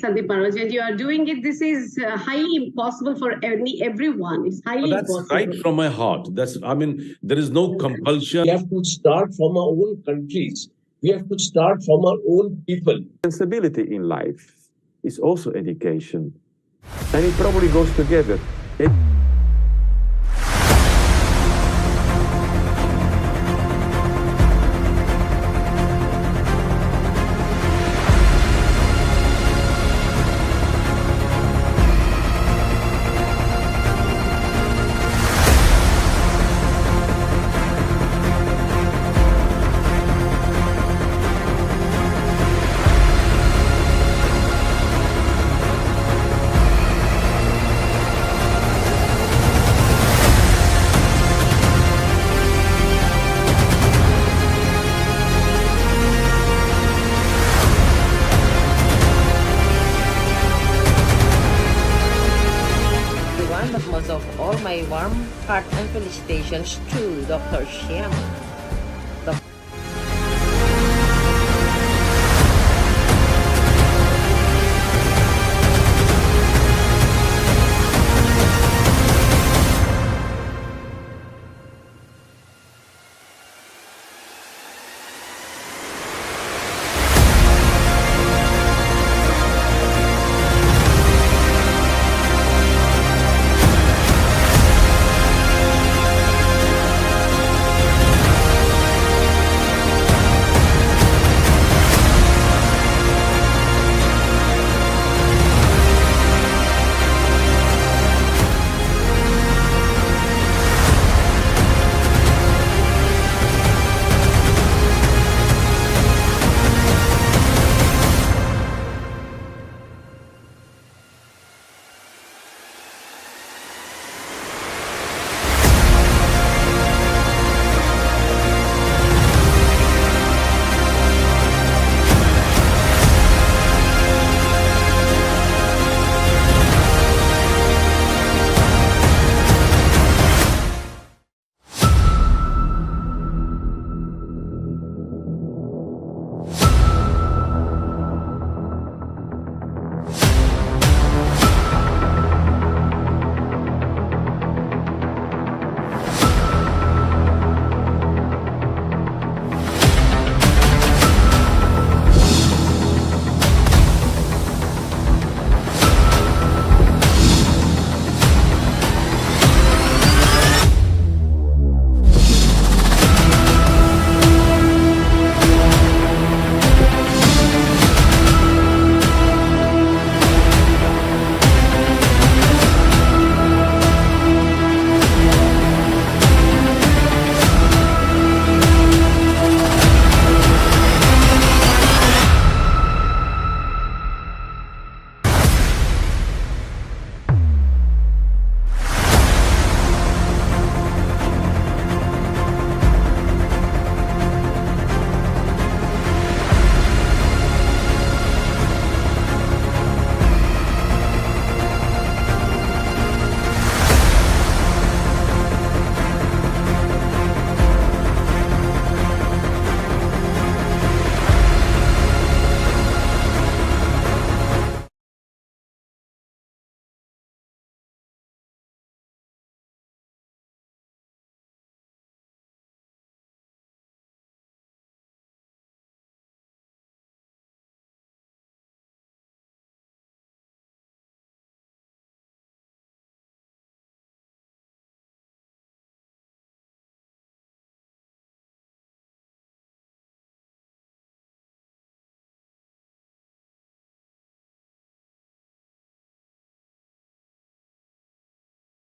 Sandeep Maharaj, and you are doing it. This is highly impossible for everyone. It's highly That's impossible. right from my heart. There is no compulsion. We have to start from our own countries. We have to start from our own people. Stability in life is also education. And it probably goes together. Of all my warm heart and felicitations to DR-SHama.